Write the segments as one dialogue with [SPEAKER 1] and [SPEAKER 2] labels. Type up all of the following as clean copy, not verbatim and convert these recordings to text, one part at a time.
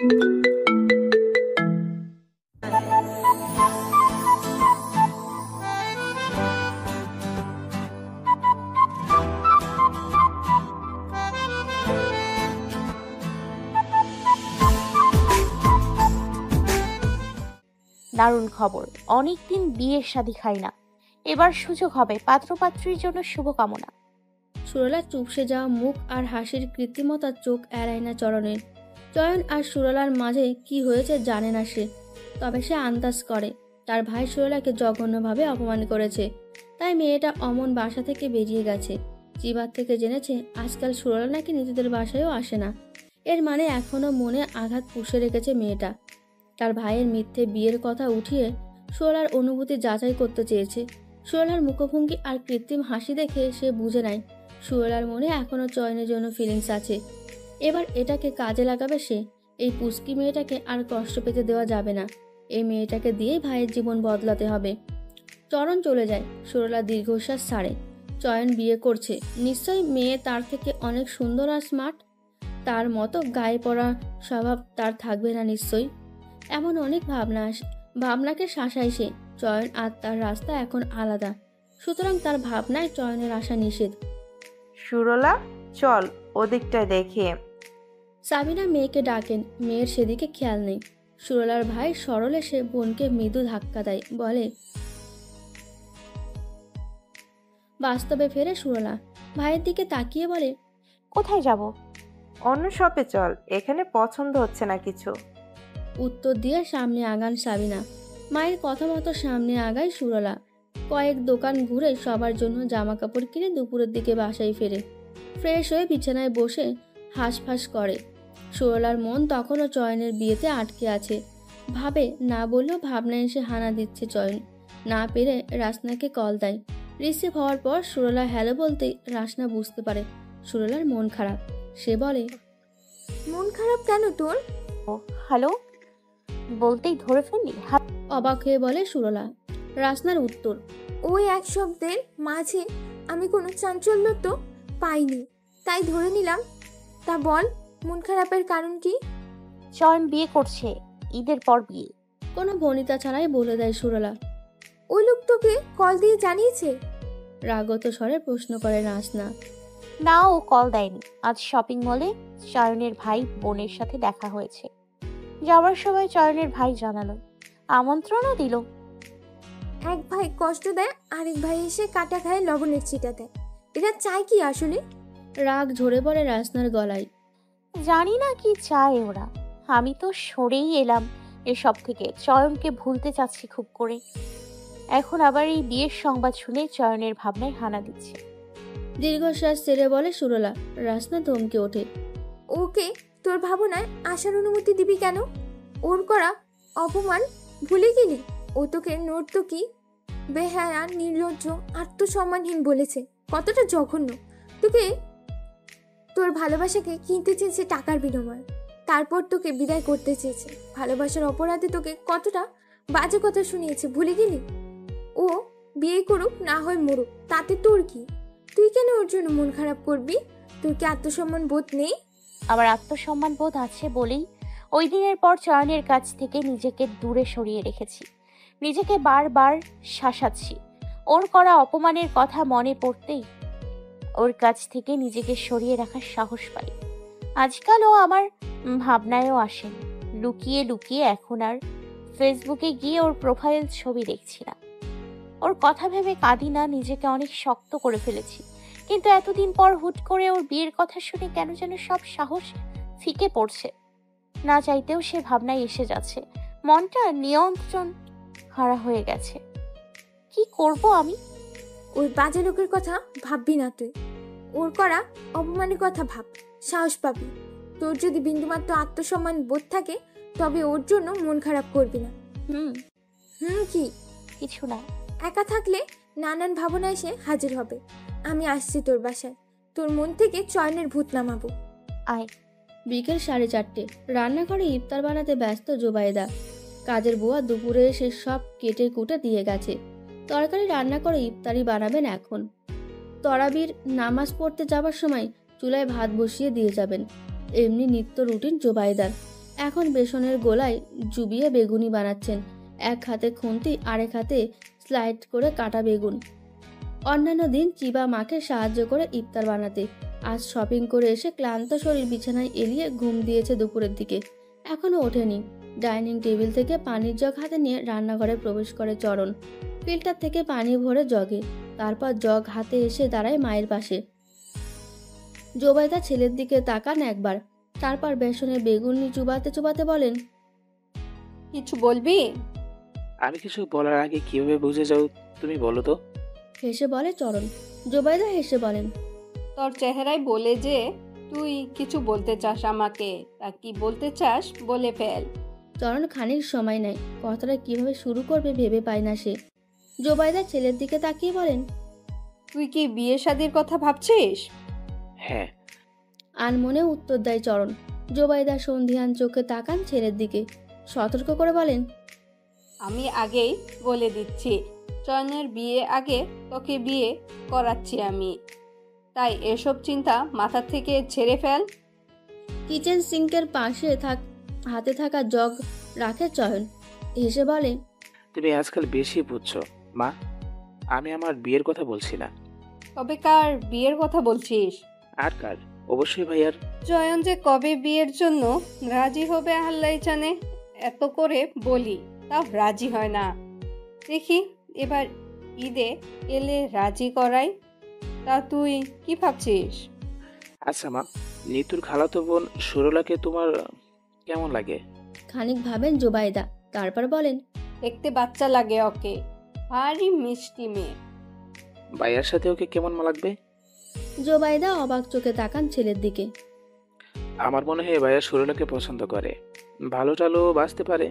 [SPEAKER 1] দারুণ খবর, অনেকদিন বিয়ের শাদী খাই না, এবার সুযোগ হবে। পাত্রপাত্রীর জন্য শুভকামনা।
[SPEAKER 2] সুরলা চুপসে যাওয়া মুখ আর হাসির কৃত্রিমতার চোখ এড়ায় না চরণের। চয়ন আর সুরলার মাঝে কি হয়েছে জানে না সে, তবে সে আন্দাজ করে তার ভাই সুরলাকে জঘন্যভাবে অপমান করেছে, তাই মেয়েটা অমন বাসা থেকে বেরিয়ে গেছে। চিবার থেকে জেনেছে আজকাল সুরলা নাকি নিজেদের বাসায়ও আসে না। এর মানে এখনো মনে আঘাত পুষে রেখেছে মেয়েটা। তার ভাইয়ের মিথ্যে বিয়ের কথা উঠিয়ে সুরলার অনুভূতি যাচাই করতে চেয়েছে। সুরলার মুখভঙ্গি আর কৃত্রিম হাসি দেখে সে বুঝে নেয় সুরলার মনে এখনো চয়নের জন্য ফিলিংস আছে। এবার এটাকে কাজে লাগাবে সে। এই পুচকি মেয়েটাকে আর কষ্ট পেতে দেওয়া যাবে না। এই মেয়েটাকে দিয়েই ভাইয়ের জীবন বদলাতে হবে। চরণ চলে যায়, সুরলা দীর্ঘশ্বাস ছাড়ে। চয়ন বিয়ে করছে, নিশ্চয়ই মেয়ে তার থেকে অনেক সুন্দর আর স্মার্ট। তার মতো গায়ে পড়া স্বভাব তার থাকবে না নিশ্চয়ই। এমন অনেক ভাবনাকে শাসায় সে। চয়ন আর তার রাস্তা এখন আলাদা, সুতরাং তার ভাবনায় চয়নের আসা নিষেধ।
[SPEAKER 3] সুরলা, চল ওদিকটায় দেখে।
[SPEAKER 2] সাবিনা মেয়েকে ডাকেন, মেয়ের সেদিকে খেয়াল নেই। সুরলার ভাই সরল এসে বোনকে মৃদু ধাক্কা দেয়, বলে বাস্তবে ফেরে সুরলা। ভাইয়ের দিকে তাকিয়ে বলে,
[SPEAKER 1] কোথায় যাব?
[SPEAKER 3] অন্য শপে চল, এখানে পছন্দ হচ্ছে না কিছু।
[SPEAKER 2] উত্তর দিয়ে সামনে আগান সাবিনা। মায়ের কথা মতো সামনে আগায় সুরলা। কয়েক দোকান ঘুরে সবার জন্য জামা কাপড় কিনে দুপুরের দিকে বাসায় ফেরে। ফ্রেশ হয়ে বিছানায় বসে হাঁসফাঁস করে। সুরলার মন তখনও চয়নের বিয়েতে আটকে আছে। ভাবে না বললেও ভাবনায় এসে হানা দিচ্ছে চয়ন। না পেরে রাসনাকে কল দেয়। রিসিভ হওয়ার পর সুরলা হ্যালো বলতেই রাসনা বুঝতে পারে সুরলার মন খারাপ। সে বলে,
[SPEAKER 4] মন খারাপ কেন তোর?
[SPEAKER 1] হ্যালো বলতেই ধরে ফেললি?
[SPEAKER 2] অবাক হয়ে বলে সুরলা। রাসনার উত্তর,
[SPEAKER 4] ওই এক শব্দের মাঝে আমি কোনো চাঞ্চল্য তো পাইনি, তাই ধরে নিলাম। তা বল, মন খারাপের কারণ কি?
[SPEAKER 1] চয়ন বিয়ে করছে, ঈদের পর বিয়ে।
[SPEAKER 2] কোনো ভনিতা ছাড়াই বলে দেয় সুরলা।
[SPEAKER 4] ওই লোক তোকে কল দিয়ে জানিয়েছে?
[SPEAKER 2] রাগত স্বরে প্রশ্ন করে রাসনা।
[SPEAKER 1] না, ও কল দেয়নি। আজ শপিং মলে চয়নের ভাই বোনের সাথে দেখা হয়েছে। যাওয়ার সময় চয়নের ভাই জানালো, আমন্ত্রণও দিল।
[SPEAKER 4] এক ভাই কষ্ট দেয়, আরেক ভাই এসে কাটা খায় লবণের ছিটা দেয়। এরা চায় কি আসলে?
[SPEAKER 2] রাগ ঝরে পড়ে রাসনার গলায়।
[SPEAKER 1] জানি না কি চায় ওরা। আমি তো সরেই এলাম এসব থেকে। চয়নকে ভুলতে চাচ্ছি খুব করে। এখন আবার এই বিয়ের সংবাদ শুনে চয়নের ভাবনায় হানা দিচ্ছে।
[SPEAKER 2] দীর্ঘশ্বাস ছেড়ে বলে সুরলা। রাসনা ধমকে ওঠে।
[SPEAKER 4] ওকে তোর ভাবনায় আসার অনুমতি দিবি কেন? ওর করা অপমান ভুলে গেলি? ও তোকে নর্তকী, বেহায়া, নির্লজ্জ, আত্মসম্মানহীন বলেছে। কতটা জঘন্য! তোকে, তোর ভালোবাসাকে কিনতে চেয়েছে টাকার বিনিময়ে, তারপর তোকে বিদায় করতে চেয়েছে। ভালোবাসার অপরাধে তোকে কতটা বাজে কথা শুনিয়েছে, ভুলে গেলি? ও বিয়ে করুক, না হয় মরুক, তাতে তোর কি? তুই কেন ওর জন্য মন খারাপ করবি? তোর কি আত্মসম্মান বোধ নেই?
[SPEAKER 1] আবার আত্মসম্মান বোধ আছে বলেই ওই দিনের পর চয়নের কাছ থেকে নিজেকে দূরে সরিয়ে রেখেছি। নিজেকে বারবার শাসাচ্ছি। ওর করা অপমানের কথা মনে পড়তেই ওর কাছ থেকে নিজেকে সরিয়ে রাখার সাহস পাই। আজকাল ও আমার ভাবনায়ও আসেন। লুকিয়ে লুকিয়ে এখন আর ফেসবুকে গিয়ে ওর প্রোফাইল ছবি দেখছি না। ওর কথা ভেবে কাঁদি না, নিজেকে অনেক শক্ত করে ফেলেছি। কিন্তু এতদিন পর হুট করে ওর বিয়ের কথা শুনে কেন যেন সব সাহস ফিকে পড়ছে। না চাইতেও সে ভাবনায় এসে যাচ্ছে। মনটা নিয়ন্ত্রণ হারা হয়ে গেছে। কি করব আমি?
[SPEAKER 4] ওই বাজে লোকের কথা ভাববি না তুই। ওর করা অপমানের কথা ভাব, সাহস পাবি। তোর যদি বিন্দুমাত্র আত্মসম্মান বোধ থাকে তবে ওর জন্য মন খারাপ করবি না। কি?
[SPEAKER 1] কিছু না।
[SPEAKER 4] একা থাকলে নানান ভাবনা এসে হাজির হবে। আমি আসছি তোর বাসায়, তোর মন থেকে চয়নের ভূত নামাবো।
[SPEAKER 1] আয়।
[SPEAKER 2] বিকেল 4:30। রান্নাঘরে ইফতার বানাতে ব্যস্ত জোবায়েদা। কাজের বুয়া দুপুরে এসে সব কেটে কুটে দিয়ে গেছে। তরকারি রান্না করে ইফতারি বানাবেন এখন। তরাবির নামাজ পড়তে যাবার সময় চুলায় ভাত বসিয়ে দিয়ে যাবেন। এমনি নিত্য রুটিন জোবায়েদার। এখন বেসনের গোলায় জুবিয়ে বেগুনি বানাচ্ছেন। এক হাতে খুন্তি, আরেক হাতে স্লাইড করে কাটা বেগুন। অন্যান্য দিন চিবা মাকে সাহায্য করে ইফতার বানাতে। আজ শপিং করে এসে ক্লান্ত শরীর বিছানায় এলিয়ে ঘুম দিয়েছে দুপুরের দিকে, এখনো ওঠেনি। ডাইনিং টেবিল থেকে পানির জগ হাতে নিয়ে রান্নাঘরে প্রবেশ করে চরণ। ফিল্টার থেকে পানি ভরে জগে, তারপর জগ হাতে এসে দাঁড়ায় মায়ের পাশে। জোবাইদা ছেলের দিকে তাকান একবার, তারপর বেসনের বেগুনি চুবাতে চুবাতে বলেন,
[SPEAKER 5] কিছু বলবি?
[SPEAKER 6] আমি কিছু বলার আগে কিভাবে বুঝে যাও তুমি বলো তো?
[SPEAKER 2] হেসে বলে চরণ। জোবাইদা হেসে বলেন,
[SPEAKER 5] তোর চেহারায় বলে যে তুই কিছু বলতে চাস আমাকে, তা কি বলতে চাস বলে ফেল।
[SPEAKER 2] চরণ খানিক সময় নেয়, কথাটা কিভাবে শুরু করবে ভেবে পায় না সে। জোবাইদা ছেলের দিকে তাকিয়ে বলেন,
[SPEAKER 5] তুই কি বিয়ে শাদির কথা ভাবছিস?
[SPEAKER 6] হ্যাঁ।
[SPEAKER 2] আনমনে উত্তর দেয় চরণ। জোবাইদা সন্ধিহান চোখে তাকান ছেলের দিকে, সতর্ক করে বলেন,
[SPEAKER 5] আমি আগেই বলে দিচ্ছি, চয়নের বিয়ে আগে তোকে বিয়ে করাচ্ছি আমি, তাই এসব চিন্তা মাথা থেকে ঝেড়ে ফেল।
[SPEAKER 2] কিচেন সিঙ্কের পাশে হাতে থাকা জগ রাখে চয়ন, হেসে বলে,
[SPEAKER 6] তুমি আজকাল বেশি বুঝছো মা, আমি আমার বিয়ের কথা বলছি না।
[SPEAKER 5] কবে কার বিয়ের কথা বলছিস?
[SPEAKER 6] আর কার? অবশ্যই ভাইয়ার।
[SPEAKER 5] চয়ন যে কবে বিয়ের জন্য রাজি হবে আল্লাহ জানে, এত করে বলি তাও রাজি হয় না। দেখি এবার ঈদে এলে রাজি করাই। তা তুই কি ভাবছিস?
[SPEAKER 6] আচ্ছা মা, নিতুর খালাতো বোন সুরলাকে তোমার কেমন লাগে?
[SPEAKER 2] খানিক ভাবেন জোবাইদা, তারপর বলেন,
[SPEAKER 5] দেখতে বাচ্চা লাগে ওকে, ভারী মিষ্টি মেয়ে।
[SPEAKER 6] ভাইয়ার সাথে ওকে কেমন লাগবে?
[SPEAKER 2] জোবাইদা অবাক চোখে তাকান ছেলের দিকে।
[SPEAKER 6] আমার মনে হয় ভাইয়া সুরলাকে পছন্দ করে, ভালো টালো বাঁচতে পারে।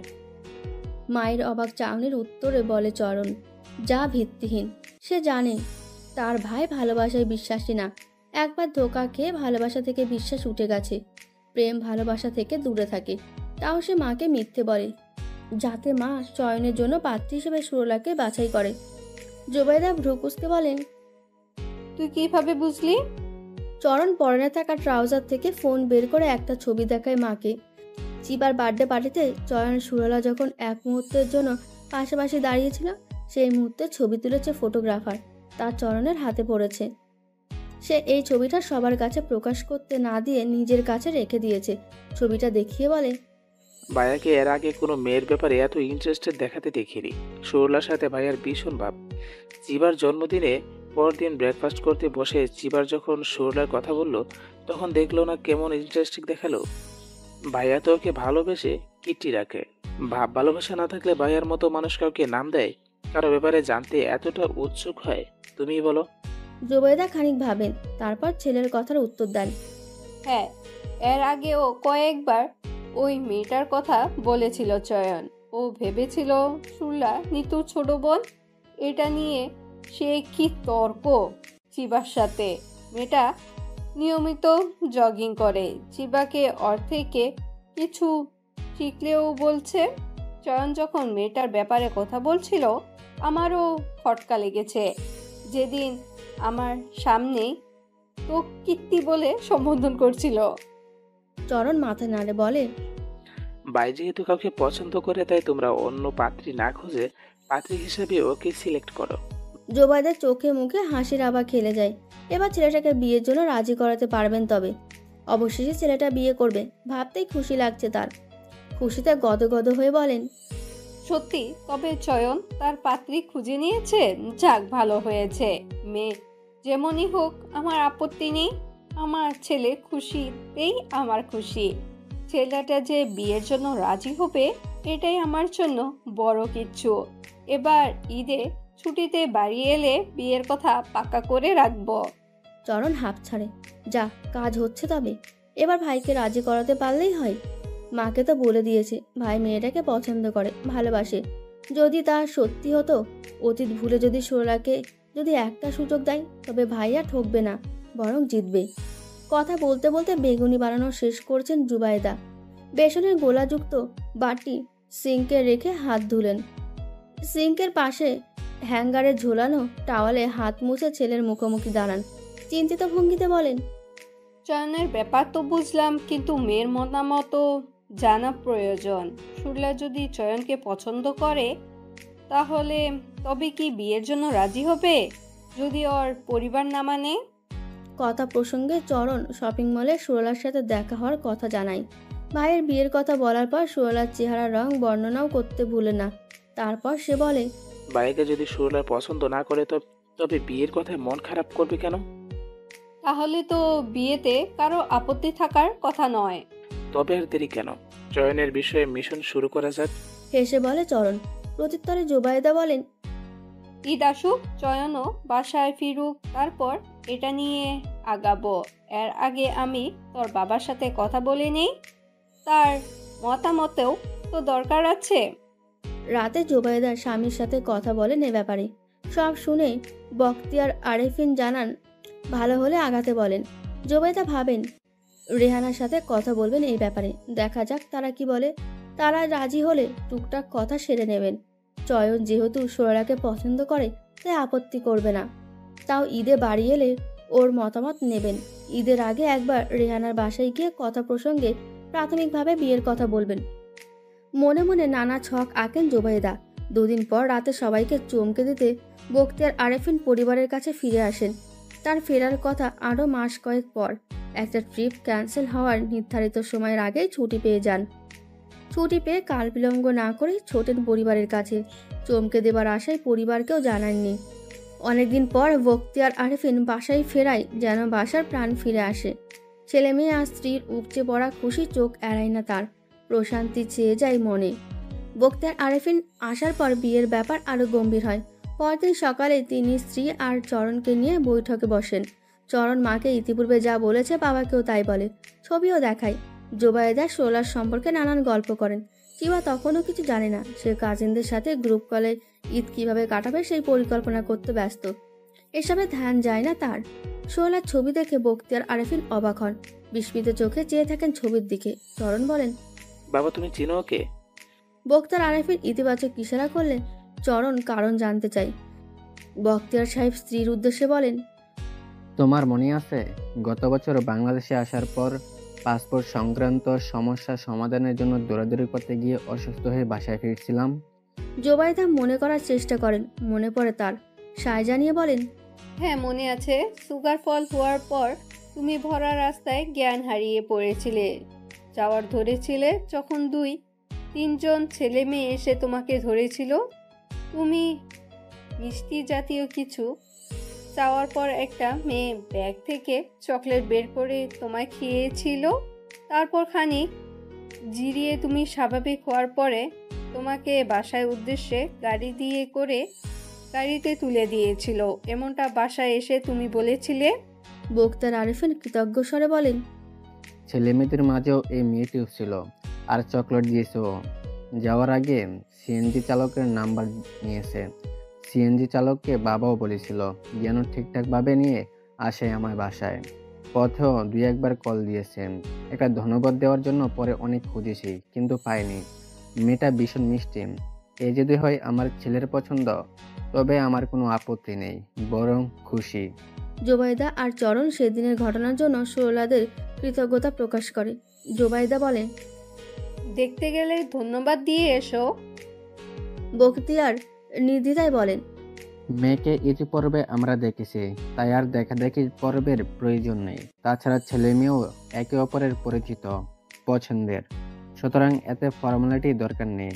[SPEAKER 2] মায়ের অবাক চাউনির উত্তরে বলে চরণ, যা ভিত্তিহীন। সে জানে তার ভাই ভালোবাসায় বিশ্বাসী না। একবার ধোঁকা খেয়ে ভালোবাসা থেকে বিশ্বাস উঠে গেছে। প্রেম ভালোবাসা থেকে দূরে থাকে, তাও সে মাকে মিথ্যে বলে, যাতে মা চয়নের জন্য পাত্রী হিসেবে সুরলাকে বাছাই করে। জোবাইদা ভ্রুকুসকে বলেন,
[SPEAKER 5] তুই কিভাবে বুঝলি?
[SPEAKER 2] চরণ পরনে থাকা ট্রাউজার থেকে ফোন বের করে একটা ছবি দেখায় মাকে। চিবার বার্থডে পার্টিতে চয়ন সুরলা যখন এক মুহূর্তের জন্য পাশাপাশি দাঁড়িয়েছিল, সেই মুহূর্তে ছবি তুলেছে ফটোগ্রাফার, তার চরণের হাতে পড়েছে। সে এই ছবিটা সবার কাছে প্রকাশ করতে না দিয়ে নিজের কাছে রেখে দিয়েছে। ছবিটা দেখিয়ে বলে,
[SPEAKER 6] ভাইয়াকে এর আগে কোনো মেয়ের ব্যাপারে এত ইন্টারেস্টেড দেখাতে দেখিনি। সুরলার সাথে ভাইয়ার ভীষণ ভাব। চিবার জন্মদিনে পরদিন ব্রেকফাস্ট করতে বসে চিবার যখন সুরলার কথা বলল, তখন দেখলো না কেমন ইন্টারেস্টিং দেখালো। ভাইয়া তো ওকে ভালোবেসে কিটি রাখে। ভালোবাসা না থাকলে ভাইয়ার মতো মানুষ কাউকে নাম দেয়? কারো ব্যাপারে জানতে এতটা উৎসুক হয়? তুমিই বলো।
[SPEAKER 2] জোবাইদা খানিক ভাবেন, তারপর ছেলের কথার উত্তর দেন,
[SPEAKER 5] হ্যাঁ, এর আগেও কয়েকবার ওই মেয়েটার কথা বলেছিল চয়ন। ও ভেবেছিল সুরলা নিতুর ছোট বোন। এটা নিয়ে সে কি তর্ক চিবার সাথে। মেয়েটা নিয়মিত জগিং করে, চিবাকে ওর থেকে কিছু শিখলেও বলছে। চয়ন যখন মেয়েটার ব্যাপারে কথা বলছিল, আমারও খটকা লেগেছে। যেদিন আমার সামনে তো কীর্তি বলে সম্বোধন করছিল।
[SPEAKER 2] চরণ মাথা নাড়ে বলে,
[SPEAKER 6] ভাই যেহেতু কাউকে পছন্দ করে, তাই তোমরা অন্য পাত্রী না খুঁজে পাত্রী হিসেবে ওকে সিলেক্ট করো।
[SPEAKER 2] জোবাইদার চোখে মুখে হাসির আভা খেলে যায়। এবার ছেলেটাকে বিয়ের জন্য রাজি করাতে পারবেন। তবে অবশেষে ছেলেটা বিয়ে করবে ভাবতেই খুশি লাগছে তার। খুশিতে গদগদ হয়ে বলেন,
[SPEAKER 5] সত্যি? তবে চয়ন তার পাত্রী খুঁজে নিয়েছে? যাক, ভালো হয়েছে। মেয়ে যেমনই হোক আমার আপত্তি নেই। আমার ছেলে খুশিতেই আমার খুশি। ছেলেটা যে বিয়ের জন্য রাজি হবে, এটাই আমার জন্য বড় কিচ্ছু। এবার ঈদে ছুটিতে বাড়ি এলে বিয়ের কথা পাকা করে রাখবো।
[SPEAKER 2] চরণ হাঁপ ছাড়ে, যা কাজ হচ্ছে। তবে এবার ভাইকে রাজি করাতে পারলেই হয়। মাকে তো বলে দিয়েছে ভাই মেয়েটাকে পছন্দ করে, ভালোবাসে। যদি তা সত্যি হতো, অতীত ভুলে যদি সুরলাকে যদি একটা সুযোগ দেয়, তবে ভাই আর ঠকবে না, বরং জিতবে। কথা বলতে বলতে বেগুনি বানানো শেষ করছেন জুবাইদা। বেসনের গোলাযুক্ত বাটি সিঙ্কে রেখে হাত ধুলেন। সিঙ্কের পাশে হ্যাঙ্গারে ঝোলানো টাওয়ালে হাত মুছে ছেলের মুখোমুখি দাঁড়ান। চিন্তিত ভঙ্গিতে বলেন,
[SPEAKER 5] চয়নের ব্যাপার তো বুঝলাম, কিন্তু মেয়ের মতামত জানা প্রয়োজন। সুরলা যদি চয়নকে পছন্দ করে তাহলে তবে কি বিয়ের জন্য রাজি হবে যদি ওর পরিবার না মানে?
[SPEAKER 2] কথা প্রসঙ্গে চরণ শপিং মলে সুরলার সাথে দেখা হওয়ার কথা জানায়। ভাইয়ের বিয়ের কথা বলার পর সুরলার চেহারা রং বর্ণনাও করতে ভুলে না। তারপর সে বলে,
[SPEAKER 6] ভাইকে যদি সুরলার পছন্দ না করে তবে বিয়ের কথায় মন খারাপ করবে কেন?
[SPEAKER 5] তাহলে তো বিয়েতে কারো আপত্তি থাকার কথা নয়।
[SPEAKER 6] তবে আর দেরি কেন? চয়নের বিষয়ে মিশন শুরু করা যাক।
[SPEAKER 2] হেসে বলে চরণ। প্রত্যুত্তরে জোবায়েদা বলেন,
[SPEAKER 5] ঈদ আসুক, চয়নও বাসায় ফিরুক, তারপর এটা নিয়ে আগাবো। এর আগে আমি তোর বাবার সাথে কথা বলে নেই, তার মতামতেও তো দরকার আছে।
[SPEAKER 2] রাতে জোবায়েদার স্বামীর সাথে কথা বলেন এ ব্যাপারে। সব শুনে বখতিয়ার আরেফিন জানান ভালো হলে আগাতে বলেন। জোবায়েদা ভাবেন রেহানার সাথে কথা বলবেন এই ব্যাপারে, দেখা যাক তারা কি বলে। তারা রাজি হলে টুকটাক কথা সেরে নেবেন। চয়ন যেহেতু সুরলাকে পছন্দ করে তাই আপত্তি করবে না। তাও ঈদে বাড়ি এলে ওর মতামত নেবেন। ঈদের আগে একবার রেহানার বাসায় গিয়ে কথা প্রসঙ্গে প্রাথমিকভাবে বিয়ের কথা বলবেন। মনে মনে নানা ছক আঁকেন জোবায়েদা। দুদিন পর রাতে সবাইকে চমকে দিতে বখতিয়ার আরেফিন পরিবারের কাছে ফিরে আসেন। তার ফেরার কথা আরও মাস কয়েক পর। একটা ট্রিপ ক্যান্সেল হওয়ার নির্ধারিত সময়ের আগেই ছুটি পেয়ে যান। ছুটি পেয়ে কাল বিলম্ব না করে ছোটেন পরিবারের কাছে। চমকে দেবার আশায় পরিবারকেও জানাননি। অনেকদিন পর বখতিয়ার আরেফিন বাসায় ফেরায় যেন বাসার প্রাণ ফিরে আসে। ছেলে মেয়ে আর স্ত্রীর উপচে পড়া খুশি চোখ এড়ায় না তার। প্রশান্তি চেয়ে যায় মনে। বখতিয়ার আরেফিন আসার পর বিয়ের ব্যাপার আরও গম্ভীর হয়। পরদিন সকালে তিনি স্ত্রী আর চরণকে নিয়ে বৈঠকে বসেন। চরণ মাকে ইতিপূর্বে যা বলেছে বাবাকেও তাই বলে, ছবিও দেখায়। জোবায়েদা সোলার সম্পর্কে নানান গল্প করেন। চিবা তখনও কিছু জানে না। সে কাজিনদের সাথে গ্রুপ কলে ঈদ কিভাবে কাটাবে সেই পরিকল্পনা করতে ব্যস্ত। এসবে ধ্যান যায় না তার। সোলার ছবি দেখে বখতিয়ার আরেফিন অবাক হন। বিস্মিত চোখে চেয়ে থাকেন ছবির দিকে। চরণ বলেন,
[SPEAKER 6] বাবা তুমি চিনো ওকে?
[SPEAKER 2] বখতিয়ার আরেফিন ইতিবাচক ইশারা করলে চরণ কারণ জানতে চাই। বখতিয়ার সাহেব স্ত্রীর উদ্দেশ্যে বলেন,
[SPEAKER 7] তোমার মনে আছে গত বছর বাংলাদেশে আসার পর পাসপোর্ট সংক্রান্ত সমস্যা সমাধানের জন্য দৌড়াদৌড়ি করতে গিয়ে অসুস্থ হয়ে বাসায় ফিরছিলাম?
[SPEAKER 2] জোবায়েদা মনে করার চেষ্টা করেন। মনে পড়ে তার। সায় জানিয়ে বলেন,
[SPEAKER 5] হ্যাঁ মনে আছে, সুগার ফল হওয়ার পর তুমি ভরা রাস্তায় জ্ঞান হারিয়ে পড়েছিলে। যাওয়ার ধরেছিলে যখন 2-3 জন ছেলে মেয়ে এসে তোমাকে ধরেছিল। তুমি মিষ্টি জাতীয় কিছু চাওয়ার পর একটা মেয়ে ব্যাগ থেকে চকলেট বের করে তোমায় খেয়েছিল। তারপর খানিক জিরিয়ে তুমি স্বাভাবিক হওয়ার পরে তোমাকে বাসায় উদ্দেশ্যে গাড়ি দিয়ে করে গাড়িতে তুলে দিয়েছিল। এমনটা বাসায় এসে তুমি বলেছিলে।
[SPEAKER 2] বখতিয়ার আরেফিন কৃতজ্ঞ স্বরে বলেন,
[SPEAKER 7] ছেলে মেয়েদের মাঝেও এই মেয়েটিও ছিল আর চকলেট দিয়েছে ও। যাওয়ার আগে সিএনজি চালকের নাম্বার নিয়েছে। সিএনজি চালককে বাবাও বলেছিল যেন ঠিকঠাকভাবে নিয়ে আসে আমার বাসায়। পথেও 2-1বার কল দিয়েছেন একটা ধন্যবাদ দেওয়ার জন্য। পরে অনেক খুঁজেছি কিন্তু পাইনি। মেয়েটা ভীষণ মিষ্টি। এ যদি হয় আমার ছেলের পছন্দ তবে আমার কোনো আপত্তি নেই, বরং খুশি।
[SPEAKER 2] জোবায়েদা আর চরণ সেদিনের ঘটনার জন্য সোলাদের কৃতজ্ঞতা প্রকাশ করে। জোবায়েদা বলেন,
[SPEAKER 5] দেখতে গেলে ধন্যবাদ দিয়ে এসো।
[SPEAKER 2] বখতিয়ার নির্দ্বিধায় বলেন,
[SPEAKER 7] মেয়েকে ইতি পর্বে আমরা দেখেছি, তাই আর দেখাদেখি পর্বের প্রয়োজন নেই। তাছাড়া ছেলে মেয়েও একে অপরের পরিচিত, পছন্দের, সুতরাং এতে ফর্মালিটি দরকার নেই।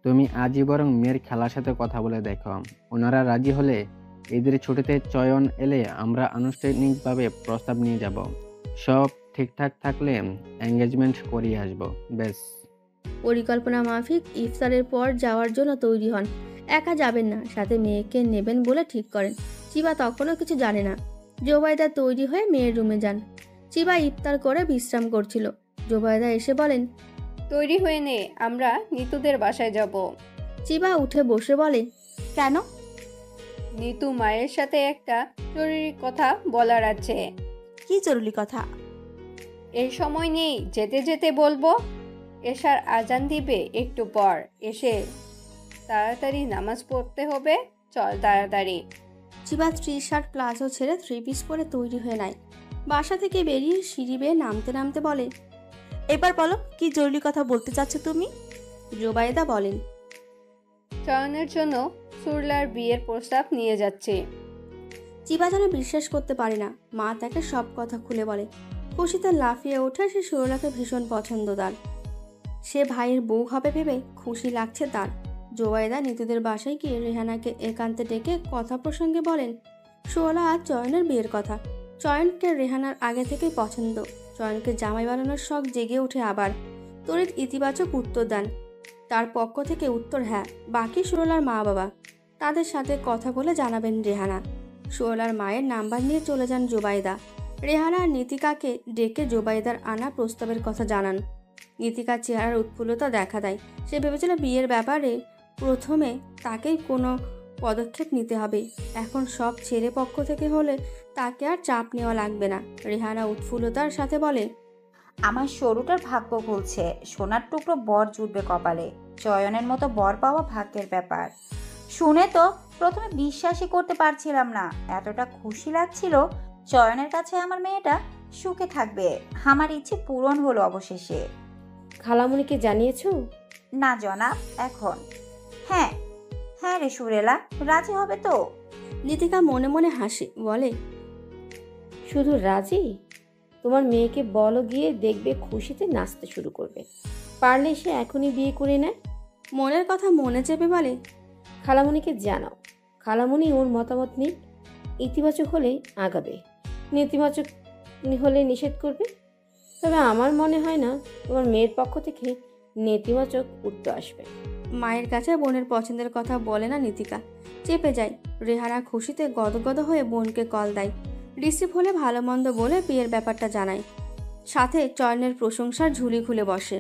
[SPEAKER 7] তুমি আজই বরং মেয়ের খেলার সাথে কথা বলে দেখো। ওনারা রাজি হলে ঈদের ছুটিতে চয়ন এলে আমরা আনুষ্ঠানিকভাবে প্রস্তাব নিয়ে যাব। সব ঠিকঠাক থাকলে এঙ্গেজমেন্ট করিয়ে আসবো। বেশ।
[SPEAKER 2] পরিকল্পনা মাফিক ইফতারের পর যাওয়ার জন্য তৈরি হন। একা যাবেন না, সাথে মেয়েকে নেবেন বলে ঠিক করেন। চিবা তখনও কিছু জানে না। জোবায়েদা তৈরি হয়ে মেয়ের রুমে যান। চিবা ইফতার করে বিশ্রাম করছিল। জোবায়েদা এসে বলেন,
[SPEAKER 5] তৈরি হয়ে নে, আমরা নিতুদের বাসায় যাব।
[SPEAKER 2] চিবা উঠে বসে বলে,
[SPEAKER 1] কেন?
[SPEAKER 5] নিতু মায়ের সাথে একটা জরুরি কথা বলার আছে।
[SPEAKER 1] কি জরুরি কথা?
[SPEAKER 5] এই সময় নেই, যেতে যেতে বলবো। এশার আজান দিবে একটু পর। এসে তাড়াতাড়ি নামাজ পড়তে হবে। চল তাড়াতাড়ি।
[SPEAKER 2] চিবা 3-শার্ট প্লাজো ছেড়ে 3 পিস পরে তৈরি হয়ে নেয়। বাসা থেকে বেরিয়ে সিঁড়ি বেয়ে নামতে নামতে বলে,
[SPEAKER 8] এবার বলো কি জরুরি কথা বলতে চাচ্ছ তুমি?
[SPEAKER 2] জোবাইদা বলেন।
[SPEAKER 5] চয়নের জন্য সুরলার বিয়ের প্রস্তাব নিয়ে যাচ্ছে।
[SPEAKER 2] চিবা যেন বিশ্বাস করতে পারে না। মা তাকে সব কথা খুলে বলে। খুশিতে লাফিয়ে ওঠে। সে সুরলাকে ভীষণ পছন্দ তার। সে ভাইয়ের বউ হবে ভেবে খুশি লাগছে তার। জোবাইদা নিতুদের বাসায় গিয়ে রেহানাকে একান্তে ডেকে কথা প্রসঙ্গে বলেন সুরলা আর চয়নের বিয়ের কথা। চয়নকে রেহানার আগে থেকেই পছন্দ। চয়নকে জামাই বানানোর শখ জেগে ওঠে আবার। তড়িৎ ইতিবাচক উত্তর দেন তার পক্ষ থেকে উত্তর হ্যাঁ। বাকি সুরলার মা বাবা তাদের সাথে কথা বলে জানাবেন রেহানা। সুরলার মায়ের নাম্বার নিয়ে চলে যান জোবাইদা। রেহানা আর নীতিকাকে ডেকে জোবাইদার আনা প্রস্তাবের কথা জানান। নীতিকার চেহারার উৎফুল্লতা দেখা দেয়। সে ভেবেছিল বিয়ের ব্যাপারে প্রথমে তাকেই কোনো পদক্ষেপ নিতে হবে। এখন সব ছেলে পক্ষ থেকে হলে তাকে আর চাপ নেওয়া লাগবে না। রেহানা উৎফুল্লতার সাথে বলে,
[SPEAKER 9] আমার সরুটার ভাগ্য খুলছে, সোনার টুকরো বর জুটবে কপালে। চয়নের মতো বর পাওয়া ভাগ্যের ব্যাপার। শুনে তো প্রথমে বিশ্বাসই করতে পারছিলাম না, এতটা খুশি লাগছিল। চয়নের কাছে আমার মেয়েটা সুখে থাকবে। আমার ইচ্ছে পূরণ হলো অবশেষে।
[SPEAKER 10] খালামণিকে জানিয়েছো?
[SPEAKER 9] না জনাব, এখন। হ্যাঁ হ্যাঁ রে সুরেলা, রাজি হবে তো?
[SPEAKER 2] নীতিকা মনে মনে হাসি, বলে,
[SPEAKER 10] শুধু রাজি? তোমার মেয়েকে বলো গিয়ে, দেখবে খুশিতে নাচতে শুরু করবে। পারলে সে এখনই বিয়ে করে নেয়।
[SPEAKER 2] মনের কথা মনে চেপে বলে,
[SPEAKER 10] খালামণিকে জানাও। খালামণি ওর মতামত নিক, ইতিবাচক হলে আগাবে, নেতিবাচক হলে নিষেধ করবে। তবে আমার মনে হয় না তোমার মেয়ের পক্ষ থেকে নেতিবাচক উত্তর আসবে।
[SPEAKER 2] মায়ের কাছে বোনের পছন্দের কথা বলে না নীতিকা, চেপে যায়। রেহানা খুশিতে গদগদ হয়ে বোনকে কল দেয়। রিসিভ হলে ভালো মন্দ বলে বিয়ের ব্যাপারটা জানায়। সাথে চয়নের প্রশংসার ঝুলি খুলে বসে।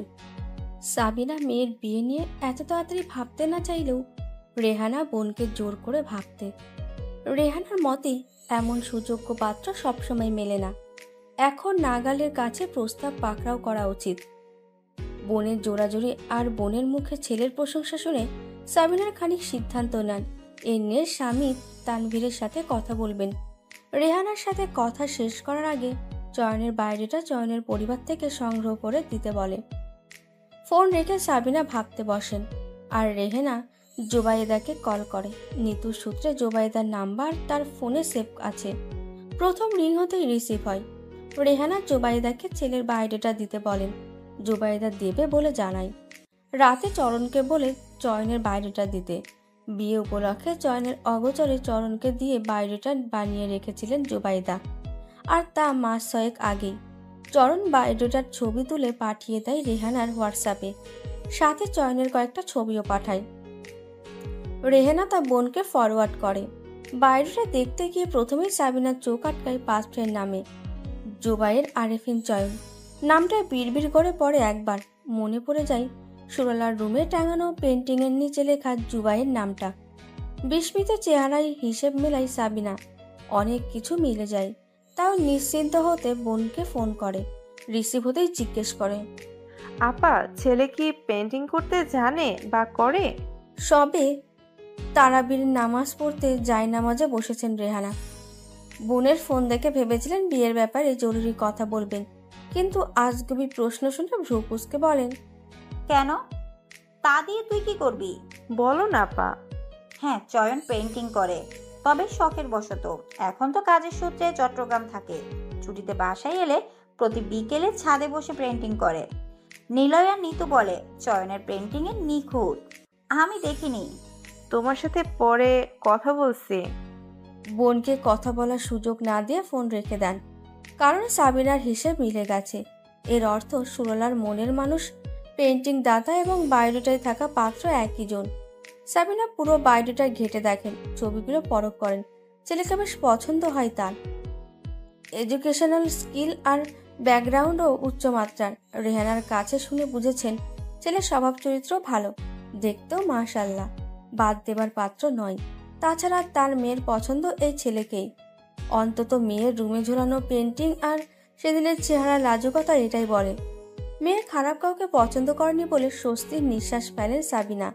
[SPEAKER 2] সাবিনা মেয়ের বিয়ে নিয়ে এত তাড়াতাড়ি ভাবতে না চাইলেও রেহানা বোনকে জোর করে ভাবতে। রেহানার মতে এমন সুযোগ্য পাত্র সবসময় মেলে না। এখন নাগালের কাছে প্রস্তাব পাকড়াও করা উচিত। বোনের জোরাজোরি আর বোনের মুখে ছেলের প্রশংসা শুনে সাবিনার খানিক সিদ্ধান্ত নেন এ নিয়ে স্বামী তানভীরের সাথে কথা বলবেন। রেহানার সাথে কথা শেষ করার আগে চয়নের বাইরেটা চয়নের পরিবার থেকে সংগ্রহ করে দিতে বলে। ফোন রেখে সাবিনা ভাবতে বসেন আর রেহানা জোবাইদাকে কল করে। নিতুর সূত্রে জোবাইদার নাম্বার তার ফোনে সেভ আছে। প্রথম রিং হতেই রিসিভ হয়। রেহানা জোবাইদাকে ছেলের বায়োডাটা দিতে বলেন। জোবাইদা দেবে বলে জানায়। রাতে চরণকে বলে চয়নের বায়োডাটা দিতে। বিয়ে উপলক্ষে চয়নের অগোচরে চরণকে দিয়ে বায়োডাটা বানিয়ে রেখেছিলেন জোবাইদা। আর তা মাস 6 আগেই চরণ বায়োডাটার ছবি তুলে পাঠিয়ে দেয় রেহানার হোয়াটসঅ্যাপে। সাথে চয়নের কয়েকটা ছবিও পাঠায়। রেহানা তা বোনকে ফরওয়ার্ড করে। বায়োডাটা দেখতে গিয়ে প্রথমেই সাবিনার চোখ আটকায় পাসপোর্টের নামে, জোবাইয়ের আরেফিন চয়ন। নামটা বিড়বিড় করে পড়ে একবার। মনে পড়ে যায় সুরলার রুমে টাঙানো পেন্টিংয়ের নিচে লেখা জুবাইয়ের নামটা। বিস্মিত চেহারায় হিসেব মেলায় সাবিনা। অনেক কিছু মিলে যায়। তাও নিশ্চিন্ত হতে বোনকে ফোন করে। রিসিভ হতেই জিজ্ঞেস করে,
[SPEAKER 3] আপা ছেলে কি পেন্টিং করতে জানে বা করে?
[SPEAKER 2] সবে তারাবির নামাজ পড়তে জায়নামাজে বসেছেন রেহানা। বোনের ফোন দেখে ভেবেছিলেন বিয়ের ব্যাপারে জরুরি কথা বলবেন, কিন্তু আজগুবি প্রশ্ন শুনে ভ্রু কুঁচকে বলেন,
[SPEAKER 9] কেন? তা দিয়ে তুই কি করবি?
[SPEAKER 3] বলো না আপা।
[SPEAKER 9] হ্যাঁ, চয়ন পেন্টিং করে, তবে শখের বশত। এখন তো কাজের সূত্রে চট্টগ্রাম থাকে। ছুটিতে বাসায় এলে প্রতি বিকেলে ছাদে বসে পেন্টিং করে। নিলয় আর নিতু বলে চয়নের পেন্টিং এ নিখুঁত। আমি দেখিনি।
[SPEAKER 3] তোমার সাথে পরে কথা বলছি।
[SPEAKER 2] বোনকে কথা বলার সুযোগ না দিয়ে ফোন রেখে দেন, কারণ সাবিনার হিসেব মিলে গেছে। এর অর্থ সুরলার মনের মানুষ পেন্টিং দাতা এবং বায়োডাটায় থাকা পাত্র একই জন। সাবিনা পুরো বায়োডাটা ঘেটে দেখেন, ছবিগুলো পরখ করেন। ছেলেকে বেশ পছন্দ হয় তার। এডুকেশনাল স্কিল আর ব্যাকগ্রাউন্ডও উচ্চমাত্রার। রেহানার কাছে শুনে বুঝেছেন ছেলের স্বভাব চরিত্র ভালো, দেখতেও মাশাআল্লাহ, বাদ দেবার পাত্র নয়। তাছাড়া তার মেয়ের পছন্দ এই ছেলেকেই। অন্তত মেয়ের রুমে ঝোলানো পেন্টিং আর সেদিনের চেহারা লাজুকতা এটাই বলে। মেয়ে খারাপ কাউকে পছন্দ করেনি বলে স্বস্তির নিঃশ্বাস ফেলেন সাবিনা।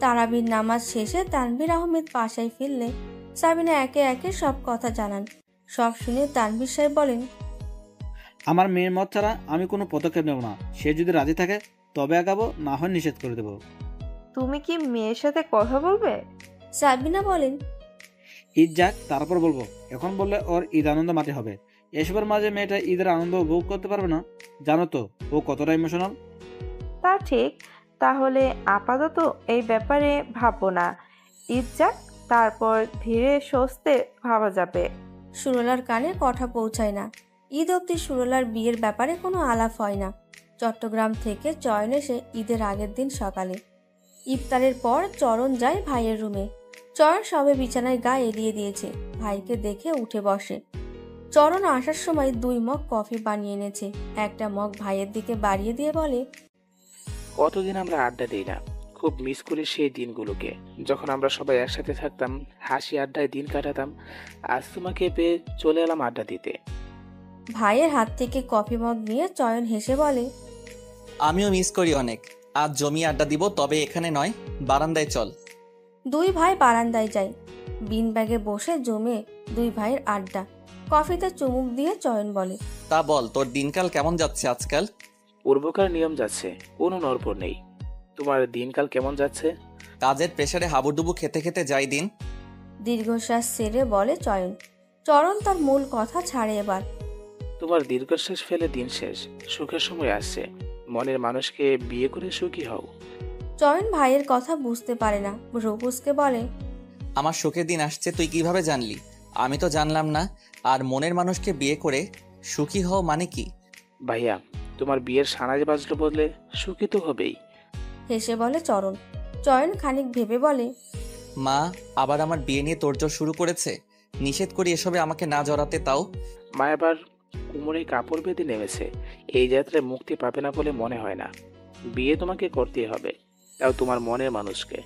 [SPEAKER 2] তারাবির নামাজ শেষে তানভীর আহমেদ বাসায় ফিরলে সাবিনা একে একে সব কথা জানান। সব শুনে তানভীর সাহেব বলেন,
[SPEAKER 11] আমার মেয়ের মত ছাড়া আমি কোনো পদক্ষেপ নেব না। সে যদি রাজি থাকে তবে আগাবো, না হয় নিষেধ করে দেবো।
[SPEAKER 3] তুমি কি মেয়ের সাথে কথা বলবে?
[SPEAKER 2] সাবিনা বলেন,
[SPEAKER 11] ঈদ যাক তারপর বলবো। এখন বললে ওর ঈদ আনন্দ মাটি হবে। এসবের মাঝে মেয়েটা ঈদের আনন্দ উপভোগ করতে পারবে না। জানো তো ও কতটা ইমোশনাল।
[SPEAKER 3] তা ঠিক, তাহলে আপাতত এই ব্যাপারে ভাববো না। ঈদ যাক, তারপর ধীরে সুস্থে ভাবা যাবে।
[SPEAKER 2] সুরলার কানে কথা পৌঁছায় না। ঈদ অবধি সুরলার বিয়ের ব্যাপারে কোনো আলাপ হয় না। চট্টগ্রাম থেকে চয়ন এসে ঈদের আগের দিন সকালে। ইফতারের পর চরণ যায় ভাইয়ের রুমে। চয়ন সবে বিছানায় গা এলিয়ে দিয়েছে। ভাইকে দেখে উঠে বসে। চরণ আসার সময় 2 মগ কফি বানিয়ে এনেছে। একটা মগ ভাইয়ের দিকে বাড়িয়ে দিয়ে বলে,
[SPEAKER 6] কতদিন আমরা আড্ডা দিই না, খুব মিস করি সেই দিনগুলোকে, যখন আমরা সবাই একসাথে থাকতাম, হাসি আড্ডায় দিন কাটাতাম। আজ তোমাকে পেয়ে চলে এলাম আড্ডা দিতে।
[SPEAKER 2] ভাইয়ের হাত থেকে কফি মগ নিয়ে চয়ন হেসে বলে,
[SPEAKER 12] আমিও মিস করি অনেক। আজ জমিয়ে আড্ডা দিব, তবে এখানে নয়, বারান্দায় চল।
[SPEAKER 2] 2 ভাই বারান্দায় যায়। বিন ব্যাগে বসে জমে 2 ভাইয়ের আড্ডা। কফিতে চুমুক দিয়ে চয়ন বলে,
[SPEAKER 12] তা বল, তোর দিনকাল কেমন যাচ্ছে আজকাল?
[SPEAKER 6] পূর্বকার নিয়ম যাচ্ছে, কোনো নড়বড় নেই। তোমার দিনকাল কেমন যাচ্ছে?
[SPEAKER 12] কাজের প্রেসারে হাবুডুবু খেতে খেতে যাই দিন।
[SPEAKER 2] দীর্ঘশ্বাস ছেড়ে বলে চয়ন। চরণ তার মূল কথা ছাড়ে এবার।
[SPEAKER 6] তোমার দীর্ঘশ্বাস ফেলে দিন শেষ, সুখের সময় আসছে। মনের মানুষকে বিয়ে করে সুখী হও।
[SPEAKER 2] চয়ন ভাইয়ের কথা বুঝতে পারে না। রঘুসকে বলে,
[SPEAKER 12] আমার সুখের দিন আসছে তুই কিভাবে জানলি? আমি তো জানলাম না। আর মনের মানুষকে বিয়ে করে সুখী হও মানে কি?
[SPEAKER 6] ভাইয়া, তোমার বিয়ের সানাজ বাজলো বদলে সুখী তো হবেই।
[SPEAKER 2] হেসে বলে চরণ। চয়ন খানিক ভেবে বলে,
[SPEAKER 12] মা আবার আমার বিয়ে নিয়ে তোড়জোড় শুরু করেছে। নিষেধ করি এসবে আমাকে না জড়াতে, তাও
[SPEAKER 6] মা এবার কোমরে কাপড় বেঁধে নেমেছে। এই যাত্রায় মুক্তি পাবে না বলে মনে হয় না। বিয়ে তোমাকে করতেই হবে, তাও তোমার মনের মানুষকে।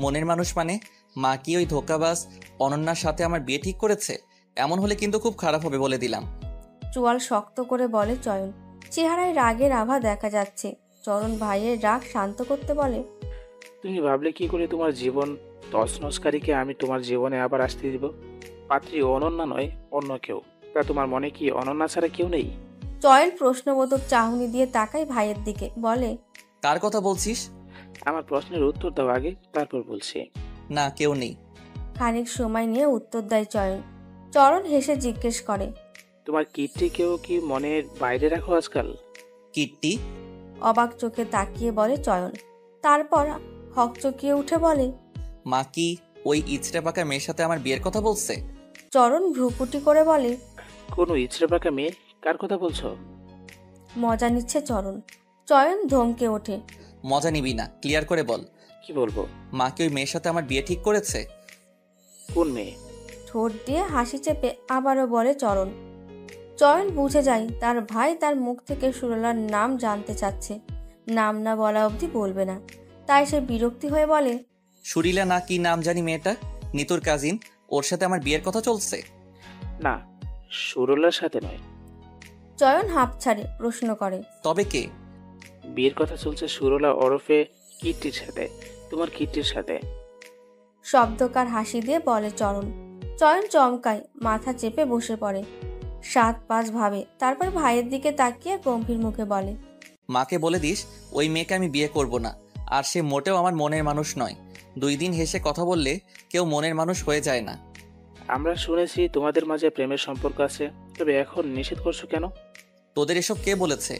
[SPEAKER 12] মনের মানুষ মানে? মা কি ওই ধোকাবাজ অনন্যার সাথে আমার বিয়ে ঠিক করেছে? এমন হলে কিন্তু খুব খারাপ হবে বলে দিলাম।
[SPEAKER 2] চোয়াল শক্ত করে বলে চয়ন। চেহারায় রাগের আভা দেখা যাচ্ছে। চরণ ভাইয়ের রাগ শান্ত করতে বলে,
[SPEAKER 6] তুমি ভাবলে কি করে তোমার জীবন তছনছকারীকে আমি তোমার জীবনে আবার আসতে দিব? পাত্রী অনন্যা নয়, অন্য কেউ। তা তোমার মনে কি অনন্যা ছাড়া কেউ নেই?
[SPEAKER 2] চয়ন প্রশ্নবোধক চাহনি দিয়ে তাকায় ভাইয়ের দিকে, বলে,
[SPEAKER 12] কার কথা বলছিস?
[SPEAKER 6] আমার প্রশ্নের উত্তর দাও আগে, তারপর বলছি।
[SPEAKER 12] না, কেউ নেই।
[SPEAKER 2] খানিক সময় নিয়ে উত্তর দেয় চয়ন। চরণ হেসে জিজ্ঞেস করে,
[SPEAKER 6] তোমার কীর্তি কেউ কি মনের বাইরে রাখো আজকাল?
[SPEAKER 12] কীর্তি?
[SPEAKER 2] অবাক চোখে তাকিয়ে বলে চয়ন। তারপর হকচকিয়ে উঠে বলে,
[SPEAKER 12] মা কি ওই ইচড়ে পাকা মেয়ের সাথে আমার বিয়ের কথা বলছে?
[SPEAKER 2] চরণ ভ্রুকুটি করে বলে,
[SPEAKER 6] কোনো ইচড়ে পাকা মেয়ে? কার কথা বলছো?
[SPEAKER 2] মজা নিচ্ছে চরণ। চয়ন ধমকে ওঠে,
[SPEAKER 12] মজা নিবি না, ক্লিয়ার করে বল।
[SPEAKER 6] কি বলবো?
[SPEAKER 12] মা কি ওই মেয়ের সাথে আমার বিয়ে ঠিক করেছে?
[SPEAKER 6] কোন মেয়ে?
[SPEAKER 2] ঠোঁট দিয়ে হাসি চেপে আবারও বলে চরণ। চয়ন বুঝে যায় তার ভাই তার মুখ থেকে সুরলার নাম জানতে চাচ্ছে। নাম না বলা অবধি বলবে না। তাই সে বিরক্তি হয়ে বলে,
[SPEAKER 12] সুরিলা না কি নাম জানি মেয়েটা, নিতুর কাজিন, ওর সাথে আমার বিয়ের কথা চলছে?
[SPEAKER 6] না, সুরলার সাথে নয়।
[SPEAKER 2] চয়ন হাঁপ ছাড়ে প্রশ্ন করে,
[SPEAKER 12] তবে কে?
[SPEAKER 6] বিয়ের কথা চলছে সুরলা ওরফে কীর্তির সাথে, তোমার কীর্তির সাথে।
[SPEAKER 2] শব্দকার হাসি দিয়ে বলে চরণ। চয়ন চমকায়, মাথা চেপে বসে পড়ে। 7-5 ভাবে, তারপর ভাইয়ের দিকে তাকিয়ে গম্ভীর মুখে বলে,
[SPEAKER 12] মাকে বলে দিস ওই মেয়েকে আমি বিয়ে করব না। আর সে মোটেও আমার মনের মানুষ নয়। 2 দিন হেসে কথা বললে কেউ মনের মানুষ হয়ে যায় না।
[SPEAKER 6] আমরা শুনেছি তোমাদের মাঝে প্রেমের সম্পর্ক আছে, তবে এখন নিষেধ করছো কেন?
[SPEAKER 12] তোদের এসব কে বলেছে?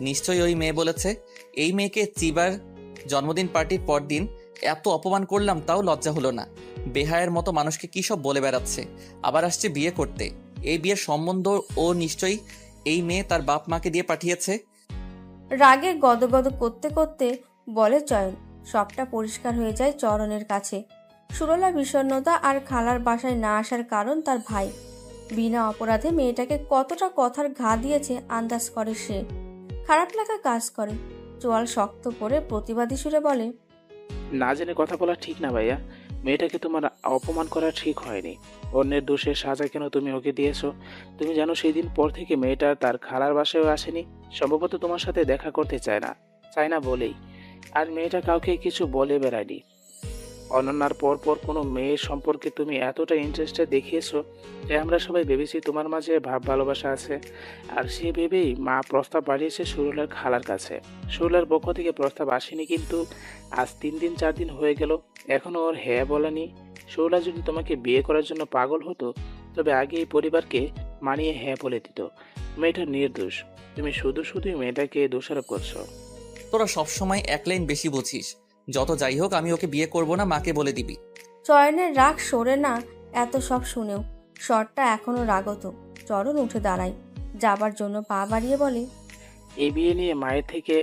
[SPEAKER 12] নিশ্চয়ই ওই মেয়ে বলেছে। এই মেয়েকে চিবার জন্মদিন পার্টির পর দিন এত অপমান করলাম, তাও লজ্জা হলো না। বেহায়ের মতো মানুষকে কী সব বলে বেড়াচ্ছে। আবার আসছে বিয়ে করতে। এই বিয়ের সম্বন্ধ ও নিশ্চয়ই এই মেয়ে তার বাপ মাকে দিয়ে পাঠিয়েছে।
[SPEAKER 2] রাগে গদগদ করতে করতে বলে চয়ন। সবটা পরিষ্কার হয়ে যায় চরণের কাছে। সুরলা বিষণ্ণতা আর খালার বাসায় না আসার কারণ তার ভাই। বিনা অপরাধে মেয়েটাকে কতটা কথার ঘা দিয়েছে আন্দাজ করে সে। খারাপ লাগা কাজ করে। চোয়াল শক্ত করে প্রতিবাদী সুরে বলে,
[SPEAKER 6] না জেনে কথা বলা ঠিক না ভাইয়া। মেয়েটাকে তোমার অপমান করা ঠিক হয়নি। অন্যের দোষে সাজা কেন তুমি ওকে দিয়েছো? তুমি জানো সেই দিন পর থেকে মেয়েটা তার খালার বাসায়ও আসেনি। সম্ভবত তোমার সাথে দেখা করতে চায় না বলেই। আর মেয়েটা কাউকে কিছু বলে বেড়ায়নি। অনন্যার পর পর কোনো মেয়ের সম্পর্কে তুমি এতটা ইন্টারেস্টেড দেখিয়েছো যে আমরা সবাই ভেবেছি তোমার মাঝে ভাব ভালোবাসা আছে। আর সে ভেবেই মা প্রস্তাব বাড়িয়েছে সুরলার খালার কাছে। সুরলার পক্ষ থেকে প্রস্তাব আসেনি, কিন্তু আজ 3 দিন 4 দিন হয়ে গেল, এখনো ওর হ্যাঁ বলেনি। সুরলা যদি তোমাকে বিয়ে করার জন্য পাগল হতো তবে আগে এই পরিবারকে মানিয়ে হ্যাঁ বলে দিত। মেয়েটা নির্দোষ, তুমি শুধুই মেয়েটাকে দোষারোপ করছো।
[SPEAKER 12] তোরা সবসময় এক লাইন বেশি বুঝিস। যত যাই হোক, আমি ওকে বিয়ে করব না, মাকে বলে দিবি।
[SPEAKER 2] চয়নের রাগ সরে না এত সব শুনেও। স্বরটা এখনো রাগত। চরণ উঠে দাঁড়ায়, যাবার জন্য পা বাড়িয়ে বলে,
[SPEAKER 6] এই বিয়ে নিয়ে মায়ের থেকে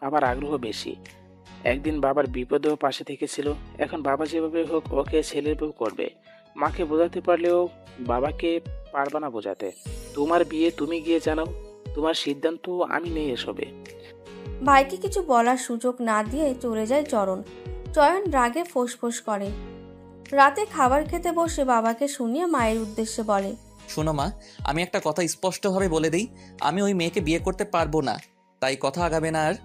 [SPEAKER 6] বাবার আগ্রহ বেশি। একদিন বাবার বিপদেও পাশে থেকেছিল, এখন বাবা যেভাবে হোক ওকে ছেলের বউ করবে। মাকে বোঝাতে পারলেও বাবাকে পারবা না বোঝাতে। তোমার বিয়ে তুমি গিয়ে জানাও, তোমার সিদ্ধান্ত আমি নেই এসবে।
[SPEAKER 2] ভাইকে কিছু বলার সুযোগ না দিয়ে চলে যায় চরণ। চয়ন রাগে ফোঁস করে। রাতে খাবার খেতে বসে বাবাকে শুনিয়ে মায়ের উদ্দেশ্যে বলে,
[SPEAKER 12] শোনো মা, আমি একটা কথা স্পষ্টভাবে বলে দিই, আমি ওই মেয়েকে বিয়ে করতে পারবো না, তাই কথা আগাবে না আর।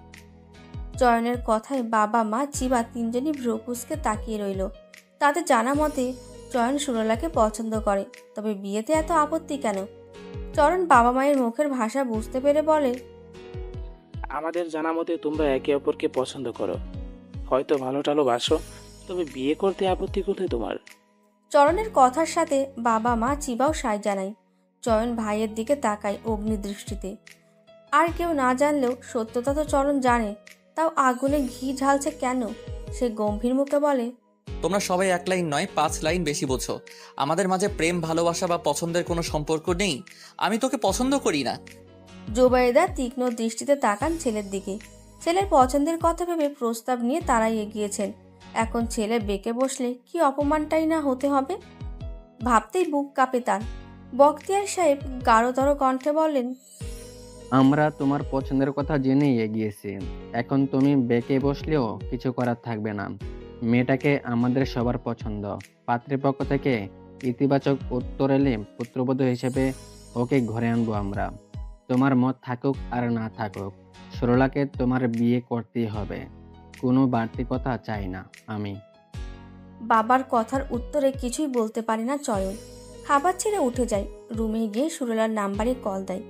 [SPEAKER 2] চয়নের কথায় বাবা মা চিবা তিনজনই ভ্রুকুচকে তাকিয়ে রইল। তাদের জানা মতে চয়ন সুরলাকে পছন্দ করে, তবে বিয়েতে এত আপত্তি কেন? চরণ বাবা মায়ের মুখের ভাষা বুঝতে পেরে বলে,
[SPEAKER 6] আমাদের জানা মতে তোমরা একে অপরকে পছন্দ করো, হয়তো ভালো টালো বাসো, তবে বিয়ে করতে আপত্তি কোথায় তোমার?
[SPEAKER 2] চরণের কথার সাথে বাবা মা চিবাও সায় জানায়। চয়ন ভাইয়ের দিকে তাকায় অগ্নিদৃষ্টিতে। আর কেউ না জানলেও সত্যতা তো চরণ জানে, তাও আগুনে ঘি ঢালছে কেন? সে গম্ভীর মুখে বলে,
[SPEAKER 12] তোমরা সবাই 1 লাইন নয় 5 লাইন বেশি বোঝো। আমাদের মাঝে প্রেম ভালোবাসা বা পছন্দের কোনো সম্পর্ক নেই। আমি তোকে পছন্দ করি না।
[SPEAKER 2] জোবাইদা তীক্ষ্ণ দৃষ্টিতে তাকান ছেলের দিকে। ছেলের পছন্দের কথা ভেবে প্রস্তাব নিয়ে তারাই এগিয়েছেন। এখন ছেলে বেঁকে বসলে কি অপমানটাই না হতে হবে, ভাবতেই বুক কাঁপে তার। বখতিয়ার সাহেব গাঢ়তর কণ্ঠে বললেন,
[SPEAKER 7] আমরা তোমার পছন্দের কথা জেনেই এগিয়েছি, এখন তুমি বেঁকে বসলেও কিছু করার থাকবে না। মেয়েটাকে আমাদের সবার পছন্দ। পাত্রের পক্ষ থেকে ইতিবাচক উত্তর এলে পুত্রবধূ হিসেবে ওকে ঘরে আনবো আমরা। তোমার মত থাকুক আর না থাকুক, সরলাকে তোমার বিয়ে করতেই হবে। কোনো বাড়তি কথা চাই না আমি।
[SPEAKER 2] বাবার কথার উত্তরে কিছুই বলতে পারে না চয়ন। খাবার ছেড়ে উঠে যায়। রুমে গিয়ে সুরলার নাম্বারে কল দেয়।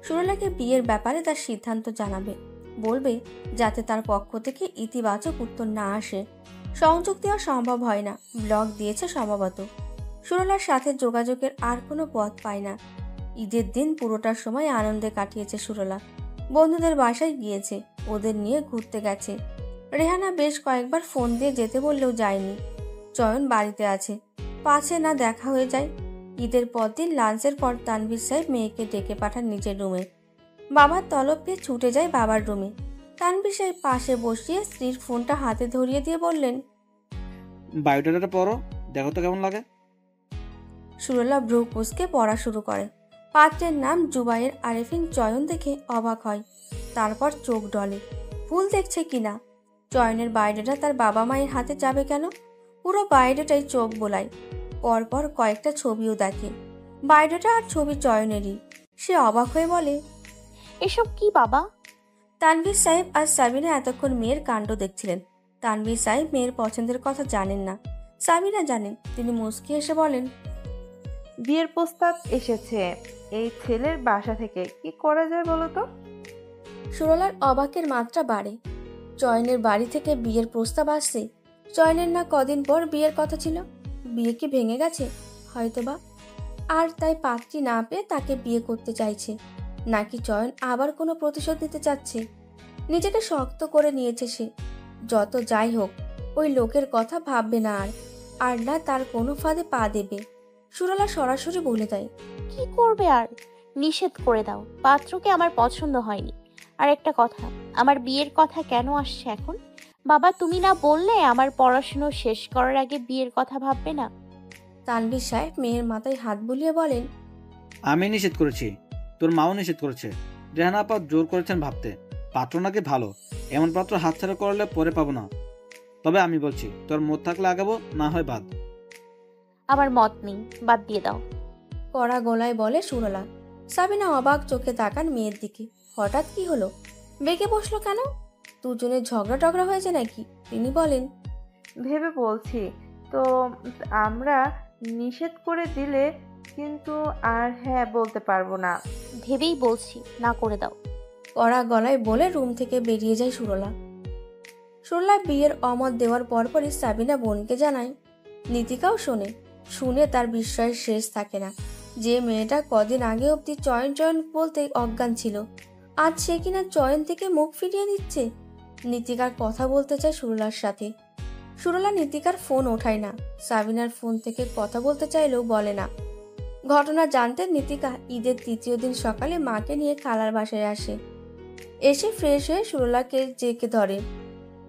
[SPEAKER 2] সুরলাকে বিয়ের ব্যাপারে তার সিদ্ধান্ত জানাবে, বলবে যাতে তার পক্ষ থেকে ইতিবাচক উত্তর না আসে। সংযোগ দেওয়া সম্ভব হয় না, ব্লক দিয়েছে সম্ভবত। সুরলার সাথে যোগাযোগের আর কোনো পথ পায় না। ঈদের দিন পুরোটার সময় আনন্দে কাটিয়েছে সুরলা। বন্ধুদের বাসায় গিয়েছে, ওদের নিয়ে ঘুরতে গেছে। রেহানা বেশ কয়েকবার ফোন দিয়ে যেতে বললেও যায়নি। চয়ন বাড়িতে আছে, পাছে না দেখা হয়ে যায়। ঈদের পর দিন লাঞ্চের পর তানভীর সাহেব মেয়েকে ডেকে পাঠান নিজের রুমে। বাবার তলব পেয়ে ছুটে যায় বাবার রুমে। তানভীর সাহেব পাশে বসিয়ে স্ত্রীর ফোনটা হাতে ধরিয়ে দিয়ে বললেন,
[SPEAKER 11] বায়োডাটাটা পড়ো, দেখো তো কেমন লাগে।
[SPEAKER 2] সুরলা ভ্রু কুঁচকে পড়া শুরু করে। পাত্রের নাম জুবাইর আরেফিন চয়ন দেখে অবাক হয়, তারপর চোখ ডলে। ভুল দেখছে কিনা। চয়নের বায়োডাটা তার বাবা মায়ের হাতে যাবে কেন? পুরো বায়োডাটাই চোখ বোলায়। পরপর কয়েকটা ছবিও দেখে। বায়োডাটা আর ছবি চয়নেরই। সে অবাক হয়ে বলে,
[SPEAKER 1] এসব কি বাবা?
[SPEAKER 2] তানভীর সাহেব আর সাবিনা এতক্ষণ মেয়ের কাণ্ড দেখছিলেন। তানভীর সাহেব মেয়ের পছন্দের কথা জানেন না, সাবিনা জানেন। তিনি মুচকি এসে বলেন,
[SPEAKER 3] বিয়ের প্রস্তাব এসেছে এই ছেলের বাসা থেকে, কি করা যায় বলো তো?
[SPEAKER 2] সুরলার অবাকের মাত্রা বাড়ে। চয়নের বাড়ি থেকে বিয়ের প্রস্তাব আসছে। চয়নের না কদিন পর বিয়ের কথা ছিল। বিয়ে কি ভেঙে গেছে? হয়তোবা। আর তাই পাত্রী না পেয়ে তাকে বিয়ে করতে চাইছে, নাকি চয়ন আবার কোনো প্রতিশোধ নিতে চাচ্ছে? নিজেকে শক্ত করে নিয়েছে সে। যত যাই হোক, ওই লোকের কথা ভাববে না আর না তার কোনো ফাঁদে পা দেবে। সুরলা সরাসরি বলে দেয়,
[SPEAKER 1] কি করবে আর? নিষেধ করে দাও, পাত্রকে আমার পছন্দ হয়নি। আর একটা কথা, আমার বিয়ের কথা কেন আসছে এখন? বাবা, তুমি না বললে আমার পড়াশুনো শেষ করার আগে বিয়ের কথা ভাববে না?
[SPEAKER 2] তানভীর সাহেব মেয়ের মাথায় হাত বুলিয়ে বলেন,
[SPEAKER 11] আমি নিষেধ করেছি, তোর মাও নিষেধ করেছে। রেহানা আপা জোর করেছেন ভাবতে। পাত্র নাকি ভালো, এমন পাত্র হাতছাড়া করলে পরে পাবো না। তবে আমি বলছি, তোর মত থাকলে আগাবো, না হয় বাদ।
[SPEAKER 1] আমার মত নেই, বাদ দিয়ে দাও।
[SPEAKER 2] কড়া গলায় বলে সুরলা। সাবিনা অবাক চোখে তাকান মেয়ের দিকে। হঠাৎ কি হলো? বেঁকে বসলো কেন? দুজনের ঝগড়া টগড়া হয়েছে নাকি? তিনি বলেন,
[SPEAKER 3] ভেবে বলছি তো আমরা নিষেধ করে দিলে কিন্তু আর হ্যাঁ বলতে পারবো না।
[SPEAKER 1] ভেবেই বলছি, না করে দাও।
[SPEAKER 2] কড়া গলায় বলে রুম থেকে বেরিয়ে যায় সুরলা। সুরলা বিয়ের অমত দেওয়ার পরপরই সাবিনা বোনকে জানায়। নীতিকাও শুনে তার বিস্ময়ের শেষ থাকে না। যে মেয়েটা কদিন আগে অবধি চয়ন চয়ন বলতে অজ্ঞান ছিল, আজ সে কিনা চয়ন থেকে মুখ ফিরিয়ে দিচ্ছে। নীতিকার কথা বলতে চায় সুরলার সাথে। সুরলা নীতিকার ফোন ওঠায় না। সাবিনার ফোন থেকে কথা বলতে চাইলেও বলে না। ঘটনা জানতে নীতিকা ঈদের তৃতীয় দিন সকালে মাকে নিয়ে খালার বাসায় আসে। এসে ফ্রেশ হয়ে সুরলাকে জেকে ধরে।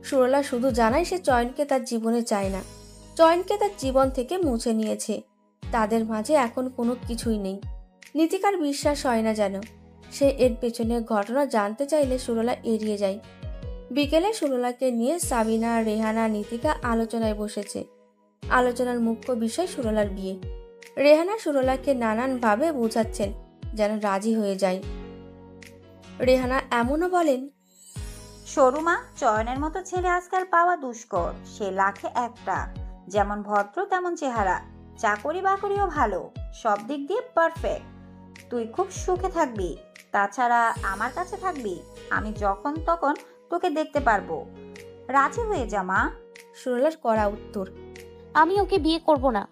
[SPEAKER 2] সুরলা শুধু জানায় সে চয়নকে তার জীবনে চায় না, চয়নকে তার জীবন থেকে মুছে নিয়েছে। তাদের মাঝে এখন কোনো কিছুই নেই। নীতিকার বিশ্বাস হয় না যেন। সে এর পেছনের ঘটনা জানতে চাইলে সুরলা এড়িয়ে যায়। বিকেলে সুরলাকে নিয়ে সাবিনা, রেহানা, নীতিকা আলোচনায় বসেছে। আলোচনার মুখ্য বিষয় সুরলার বিয়ে। রেহানা সুরলাকে নানানভাবে বোঝাচ্ছেন যেন রাজি হয়ে যায়। রেহানা এমনও বলেন,
[SPEAKER 9] সরুমা, চয়নের মতো ছেলে আজকাল পাওয়া দুষ্কর। সে লাখে একটা, যেমন ভদ্র তেমন চেহারা, চাকরি বাকরিও ভালো, সব দিক দিয়ে পারফেক্ট। তুই খুব সুখে থাকবি। তাছাড়া আমার কাছে থাকবি, আমি যখন তখন তোকে দেখতে পারবো। রাজি হয়ে যা মা।
[SPEAKER 2] সুরলার কড়া উত্তর।
[SPEAKER 1] আমি ওকে বিয়ে করব না।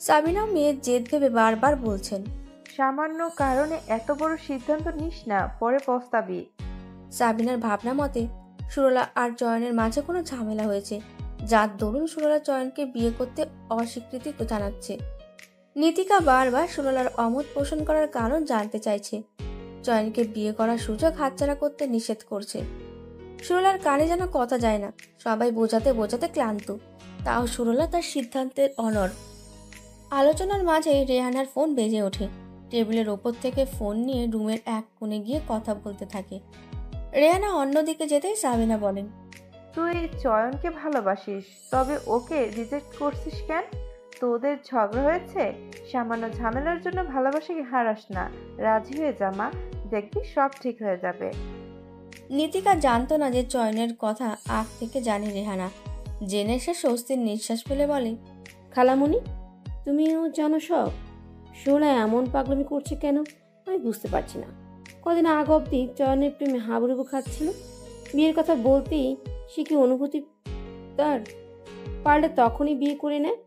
[SPEAKER 2] সাবিনা মেয়ের জেদ ভেবে বারবার বলছেন,
[SPEAKER 3] সামান্য কারণে এত বড় সিদ্ধান্ত নিস না, পরে পস্তাবি।
[SPEAKER 2] সাবিনার ভাবনা মতে সুরলা আর চয়নের মাঝে কোনো ঝামেলা হয়েছে, যার দরুন সুরলা চয়নকে বিয়ে করতে অস্বীকৃতি জানাচ্ছে। নীতিকা বারবার সুরলার অমত পোষণ করার কারণ জানতে চাইছে। চয়নকে বিয়ে করার সুযোগ হাতছাড়া করতে নিষেধ করছে। সুরলার কানে যেন কথা যায় না। সবাই বোঝাতে বোঝাতে ক্লান্ত, তাও সুরলা তার সিদ্ধান্তের অনড়। আলোচনার মাঝে রেহানার ফোন বেজে ওঠে। টেবিলের ওপর থেকে ফোন নিয়ে রুমের এক কোণে গিয়ে কথা বলতে থাকে। রেহানা অন্যদিকে যেতেই সাবিনা বলেন,
[SPEAKER 3] তুই চয়নকে ভালোবাসিস, তবে ওকে রিজেক্ট করছিস কেন? তোদের ঝগড়া হয়েছে, সামান্য ঝামেলার জন্য ভালোবাসাকে হারাস না। রাজি হয়ে যা মা, দেখবি সব ঠিক হয়ে যাবে।
[SPEAKER 2] নীতিকা জানতো না যে চয়নের কথা আগ থেকে জানে রেহানা। জেনে সে স্বস্তির নিঃশ্বাস ফেলে বলে,
[SPEAKER 10] খালামণি, তুমিও জানো সব? শোনা এমন পাগলামি করছে কেন আমি বুঝতে পারছি না। কদিন আগ অব্দি চয়নের প্রেমে হাবুডুবু খাচ্ছিল। বিয়ের কথা বলতেই সে কি অনুভূতি তার, পারলে তখনই বিয়ে করে নেয়,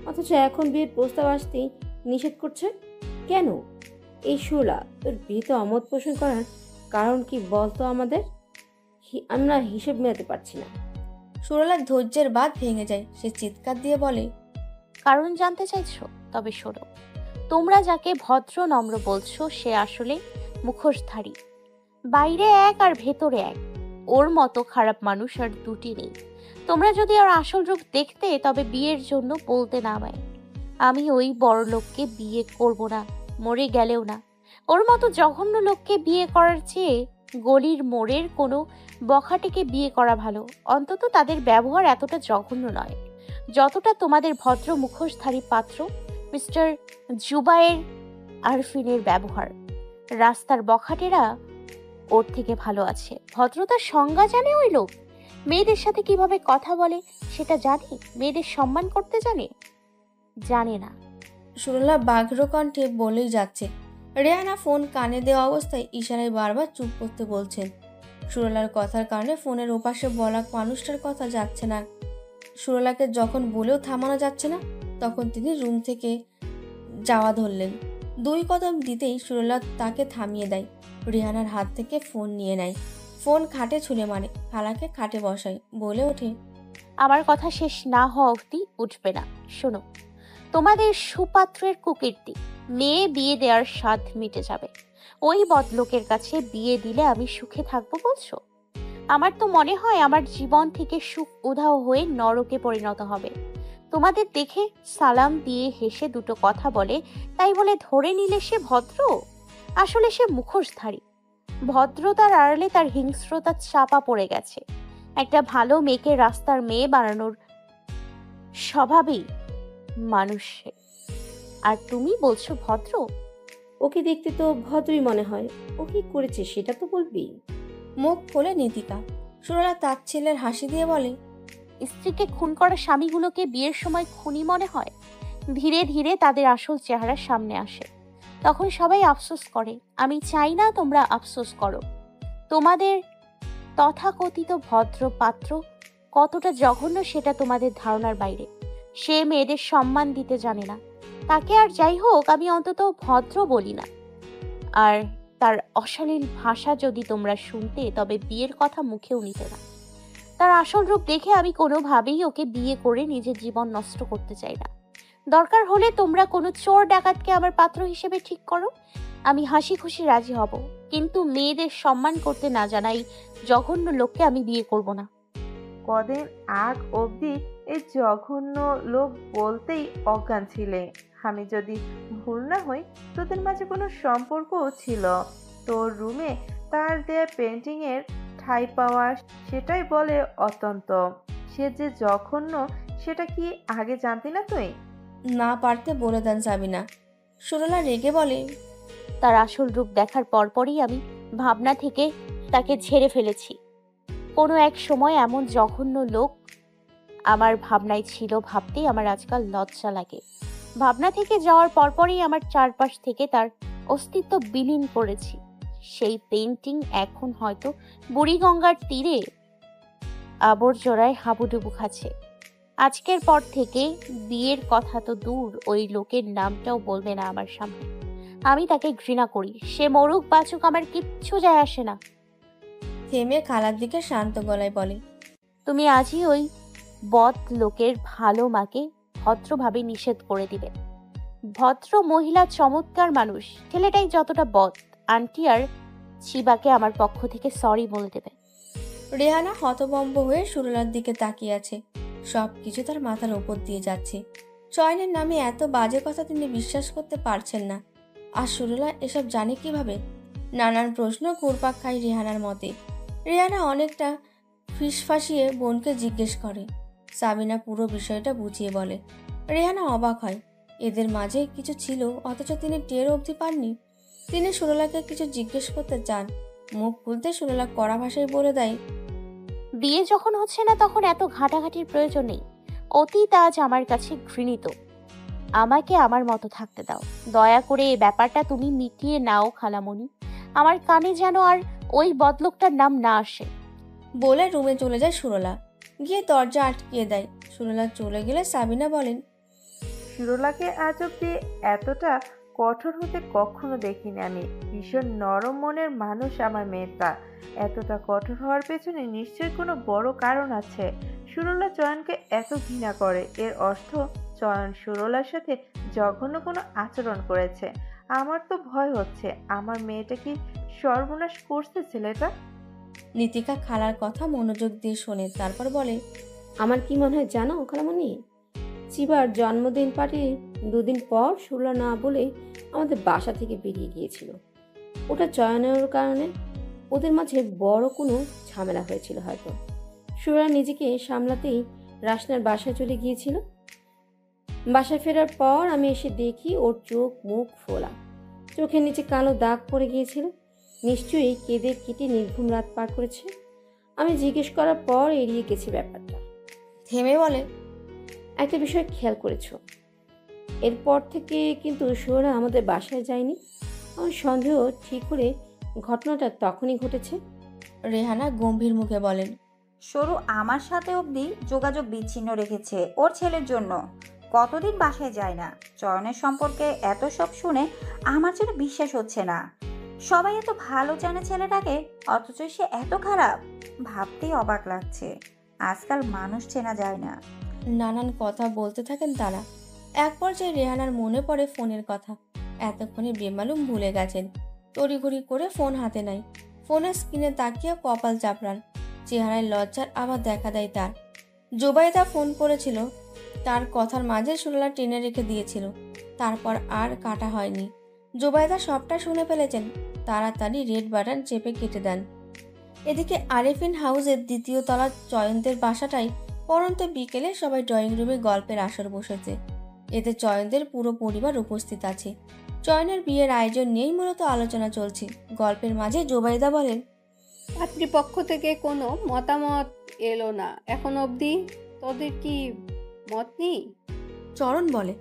[SPEAKER 10] অথচ এখন বিয়ের প্রস্তাব আসতেই নিষেধ করছে কেন? এই শোলা, তোর বিয়েতে অমত পোষণ করার কারণ কি বলতো আমাদের? আমরা হিসেব মেলাতে পারছি না।
[SPEAKER 2] সুরলার ধৈর্যের বাঁধ ভেঙে যায়। সে চিৎকার দিয়ে বলে,
[SPEAKER 1] কারণ জানতে চাইছো? তবে শোনো, তোমরা যাকে ভদ্র নম্র বলছো সে আসলে মুখোশধারী। বাইরে এক আর ভেতরে এক। ওর মতো খারাপ মানুষ আর দুটি নেই। তোমরা যদি ওর আসল রূপ দেখতে তবে বিয়ের জন্য বলতে নামায়। আমি ওই বড় লোককে বিয়ে করব না, মরে গেলেও না। ওর মতো জঘন্য লোককে বিয়ে করার চেয়ে গলির মোড়ের কোনো বখাটেকে বিয়ে করা ভালো। অন্তত তাদের ব্যবহার এতটা জঘন্য নয় যতটা তোমাদের ভদ্র মুখোশধারী পাত্র মিস্টার জুবায়ের আরফিনের ব্যবহার। রাস্তার বখাটেরা ওর থেকে ভালো আছে। ভদ্রতার সংজ্ঞা জানে ওই লোক। মেয়েদের সাথে কিভাবে কথা বলে সেটা জানে। মেয়েদের সম্মান করতে জানে না।
[SPEAKER 2] সুরলা বাঘ্র কণ্ঠে বলেই যাচ্ছে। রেহানা ফোন কানে দেওয়া অবস্থায় ইশারায় বারবার চুপ করতে বলছেন। সুরলার কথার কারণে ফোনের ওপাশে বলা মানুষটার কথা যাচ্ছে না। সুরলাকে যখন বলেও থামানো যাচ্ছে না, তখন তিনি রুম থেকে যাওয়া ধরলেন। 2 কদম দিতেই সুরলা তাকে থামিয়ে দেয়। রেহানার হাত থেকে ফোন নিয়ে নেয়। ফোন খাটে ছুঁড়ে মারে, খালাকে খাটে বসায়, বলে ওঠে,
[SPEAKER 1] আমার কথা শেষ না হওয়া অবধি উঠবে না। শোনো, তোমাদের সুপাত্রের কুকীর্তি, মেয়ে বিয়ে দেওয়ার স্বাদ মিটে যাবে। ওই বদলোকের কাছে বিয়ে দিলে আমি সুখে থাকবো বলছো? আমার তো মনে হয় আমার জীবন থেকে সুখ উধাও হয়ে নরকে পরিণত হবে। তোমাদের দেখে সালাম দিয়ে হেসে 2 কথা বলে, তাই বলে ধরে নিলে সে ভদ্র? আসলে সে মুখোশধারী। ভদ্রতার আড়ালে তার হিংস্রতা চাপা পড়ে গেছে। একটা ভালো মেয়েকে রাস্তার মেয়ে বানানোর স্বভাবই মানুষের। আর তুমি বলছো ভদ্র?
[SPEAKER 10] ওকে দেখতে তো ভদ্রই মনে হয়। ও কি করেছে সেটা তো বলবি।
[SPEAKER 2] মুখ খোলে নীতিকা। সুরলা তার ছেলের হাসি দিয়ে বলে,
[SPEAKER 1] স্ত্রীকে খুন করা স্বামীগুলোকে বিয়ের সময় খুনি মনে হয়? ধীরে ধীরে তাদের আসল চেহারা সামনে আসে, তখন সবাই আফসোস করে। আমি চাই না তোমরা আফসোস করো। তোমাদের তথাকথিত ভদ্র পাত্র কতটা জঘন্য সেটা তোমাদের ধারণার বাইরে। সে মেয়েদের সম্মান দিতে জানে না। তাকে আর যাই হোক, আমি অন্তত ভদ্র বলি না। আর তার অশালীন ভাষা যদি তোমরা শুনতে, তবে বিয়ের কথা মুখেও নিতে না। তার আসল রূপ দেখে আমি কোনোভাবেই ওকে বিয়ে করে নিজের জীবন নষ্ট করতে চাই না। দরকার হলে তোমরা কোনো চোর ডাকাতকে আমার পাত্র হিসেবে ঠিক করো, আমি হাসি খুশি রাজি হব। কিন্তু মেয়েদের সম্মান করতে না জানাই জঘন্য লোককে আমি বিয়ে করব না।
[SPEAKER 3] কদিন আগ অবধি এই জঘন্য লোক বলতেই অজ্ঞান ছিলে। আমি যদি ভুল না হই, তোদের মাঝে কোনো সম্পর্কও ছিল। তোর রুমে তার দেয়া পেন্টিং এর ঠাঁই পাওয়া, সেটাই বলে অত্যন্ত। সে যে জঘন্য সেটা কি আগে জানতি না তুই?
[SPEAKER 2] না পারতে বলে দেন সাবিনা। সুরলা রেগে বলে,
[SPEAKER 1] তার আসল রূপ দেখার পরপরই আমি ভাবনা থেকে তাকে ঝেড়ে ফেলেছি। কোনো এক সময় এমন জঘন্য লোক আমার ভাবনায় ছিল ভাবতেই আমার আজকাল লজ্জা লাগে। ভাবনা থেকে যাওয়ার পরপরই আমার চারপাশ থেকে তার অস্তিত্ব বিলীন করেছি। সেই পেইন্টিং এখন হয়তো বুড়িগঙ্গার তীরে আবর্জনায় হাবুডুবু খাচ্ছে। আজকের পর থেকে বিয়ের কথা তো দূর, ওই লোকের নামটাও বলবে না আমার সামনে। আমি তাকে ঘৃণা করি। সে মরুক বাঁচুক, আমার কিচ্ছু যায় আসে না।
[SPEAKER 2] থেমে খালার দিকে শান্ত গলায় বলে,
[SPEAKER 1] তুমি আজই ওই বদ লোকের ভালো মাকে ভদ্রভাবে নিষেধ করে দিবে। ভদ্র মহিলা চমৎকার মানুষ, ছেলেটাই যতটা বদ। আন্টি আর চিবাকে আমার পক্ষ থেকে সরি বলে দেবে।
[SPEAKER 2] রেহানা হতভম্ব হয়ে সুরলার দিকে তাকিয়ে আছে। সব কিছু তার মাথার ওপর দিয়ে যাচ্ছে। চয়নের নামে এত বাজে কথা তিনি বিশ্বাস করতে পারছেন না। আর সুরলা এসব জানে কিভাবে? নানান প্রশ্ন ঘুরপাক খায় রেহানার মতে। রেহানা অনেকটা ফিসফাসিয়ে বোনকে জিজ্ঞেস করে। সাবিনা পুরো বিষয়টা বুঝিয়ে বলে। রেহানা অবাক হয়, এদের মাঝে কিছু ছিল অথচ তিনি টের অবধি পাননি। তিনি সুরলাকে কিছু জিজ্ঞেস করতে চান, মুখ খুলতে সুরলা কড়া ভাষায় বলে দেয়,
[SPEAKER 1] বিয়ে যখন হচ্ছে না তখন এত ঘাটাঘাটির প্রয়োজন নেই। অতীত আজ আমার কাছে ঘৃণিত। আমাকে আমার মতো থাকতে দাও। দয়া করে এই ব্যাপারটা তুমি মিটিয়ে নাও খালামণি। আমার কানে যেন আর ওই বদলোকটার নাম না আসে।
[SPEAKER 2] বলে রুমে চলে যায় সুরলা। গিয়ে দরজা আটকিয়ে দেয়। সুরলা চলে গেলে সাবিনা বলেন,
[SPEAKER 3] সুরলাকে আজ অব্দি এতটা কঠোর হতে কখনো দেখিনি আমি। ভীষণ নরম মনের মানুষ আমার মেয়েটা। এতটা কঠোর হওয়ার পেছনে নিশ্চয়ই কোনো বড় কারণ আছে। সুরলা চয়নকে এত ঘৃণা করে, এর অর্থ চয়ন সুরলার সাথে জঘন্য কোনো আচরণ করেছে। আমার তো ভয় হচ্ছে, আমার মেয়েটা কি সর্বনাশ করছে ছেলেটা।
[SPEAKER 2] নীতিকা খালার কথা মনোযোগ দিয়ে শোনে, তারপর বলে,
[SPEAKER 10] আমার কি মনে হয় জানো খালামণি, চিবার জন্মদিন পার্টি 2 দিন পর সুরলা না বলে আমাদের বাসা থেকে বেরিয়ে গিয়েছিল। ওটা চয়নের কারণে ওদের মাঝে বড় কোনো ঝামেলা হয়েছিল হয়তো। সুরলা নিজেকে সামলাতেই রাসনার বাসায় চলে গিয়েছিল। বাসায় ফেরার পর আমি এসে দেখি ওর চোখ মুখ ফোলা, চোখের নিচে কালো দাগ পড়ে গিয়েছিল। নিশ্চয়ই কেঁদে কেটে নির্ঘুম রাত পার করেছে। আমি জিজ্ঞেস করার পর এড়িয়ে গেছি ব্যাপারটা।
[SPEAKER 2] থেমে বলে,
[SPEAKER 10] একটা বিষয় খেয়াল করেছো, এরপর থেকে কিন্তু সুরলা আমাদের বাসায় যায়নি। আমার সন্দেহ ঠিক করে ঘটনাটা তখনই ঘটেছে।
[SPEAKER 2] রেহানা গম্ভীর মুখে বলেন,
[SPEAKER 9] সরু আমার সাথে অবধি যোগাযোগ বিচ্ছিন্ন রেখেছে ওর ছেলের জন্য। কতদিন বাসায় যায় না। চয়নের সম্পর্কে এত সব শুনে আমার যেন বিশ্বাস হচ্ছে না। সবাই এত ভালো জানে ছেলেটাকে, অথচ সে এত খারাপ। ভাবতেই অবাক লাগছে। আজকাল মানুষ চেনা যায় না।
[SPEAKER 2] নানান কথা বলতে থাকেন তারা। এক পর্যায়ে রেহানার মনে পড়ে ফোনের কথা। এতক্ষণে বেমালুম ভুলে গেছেন। তড়িঘড়ি করে ফোন হাতে নেয়। ফোনের স্ক্রিনে তাকিয়ে কপাল চাপড়ান। চেহারায় লজ্জার আবার দেখা দেয় তার। জোবাইদা ফোন করেছিল। তার কথার মাঝে সুরলা টেনে রেখে দিয়েছিল। তারপর আর কাটা হয়নি। জোবাইদা সবটা শুনে ফেলেছেন। তাড়াতাড়ি রেড বাটন চেপে কেটে দেন। এদিকে আরেফিন হাউসের 2য় তলার চয়নদের বাসাটাই পরন্ত বিকেলে সবাই ড্রয়িং রুমে গল্পের আসর বসেছে। এতে চয়নদের পুরো পরিবার উপস্থিত আছে। চয়নের বিয়ের আয়োজন নিয়েই মূলত আলোচনা চলছে। গল্পের মাঝে জোবাইদা বলেন,
[SPEAKER 5] পাত্রীপক্ষ থেকে কোনো মতামত এলো না এখন অবধি। তোদের কি মত নেই?
[SPEAKER 2] চরণ বলে,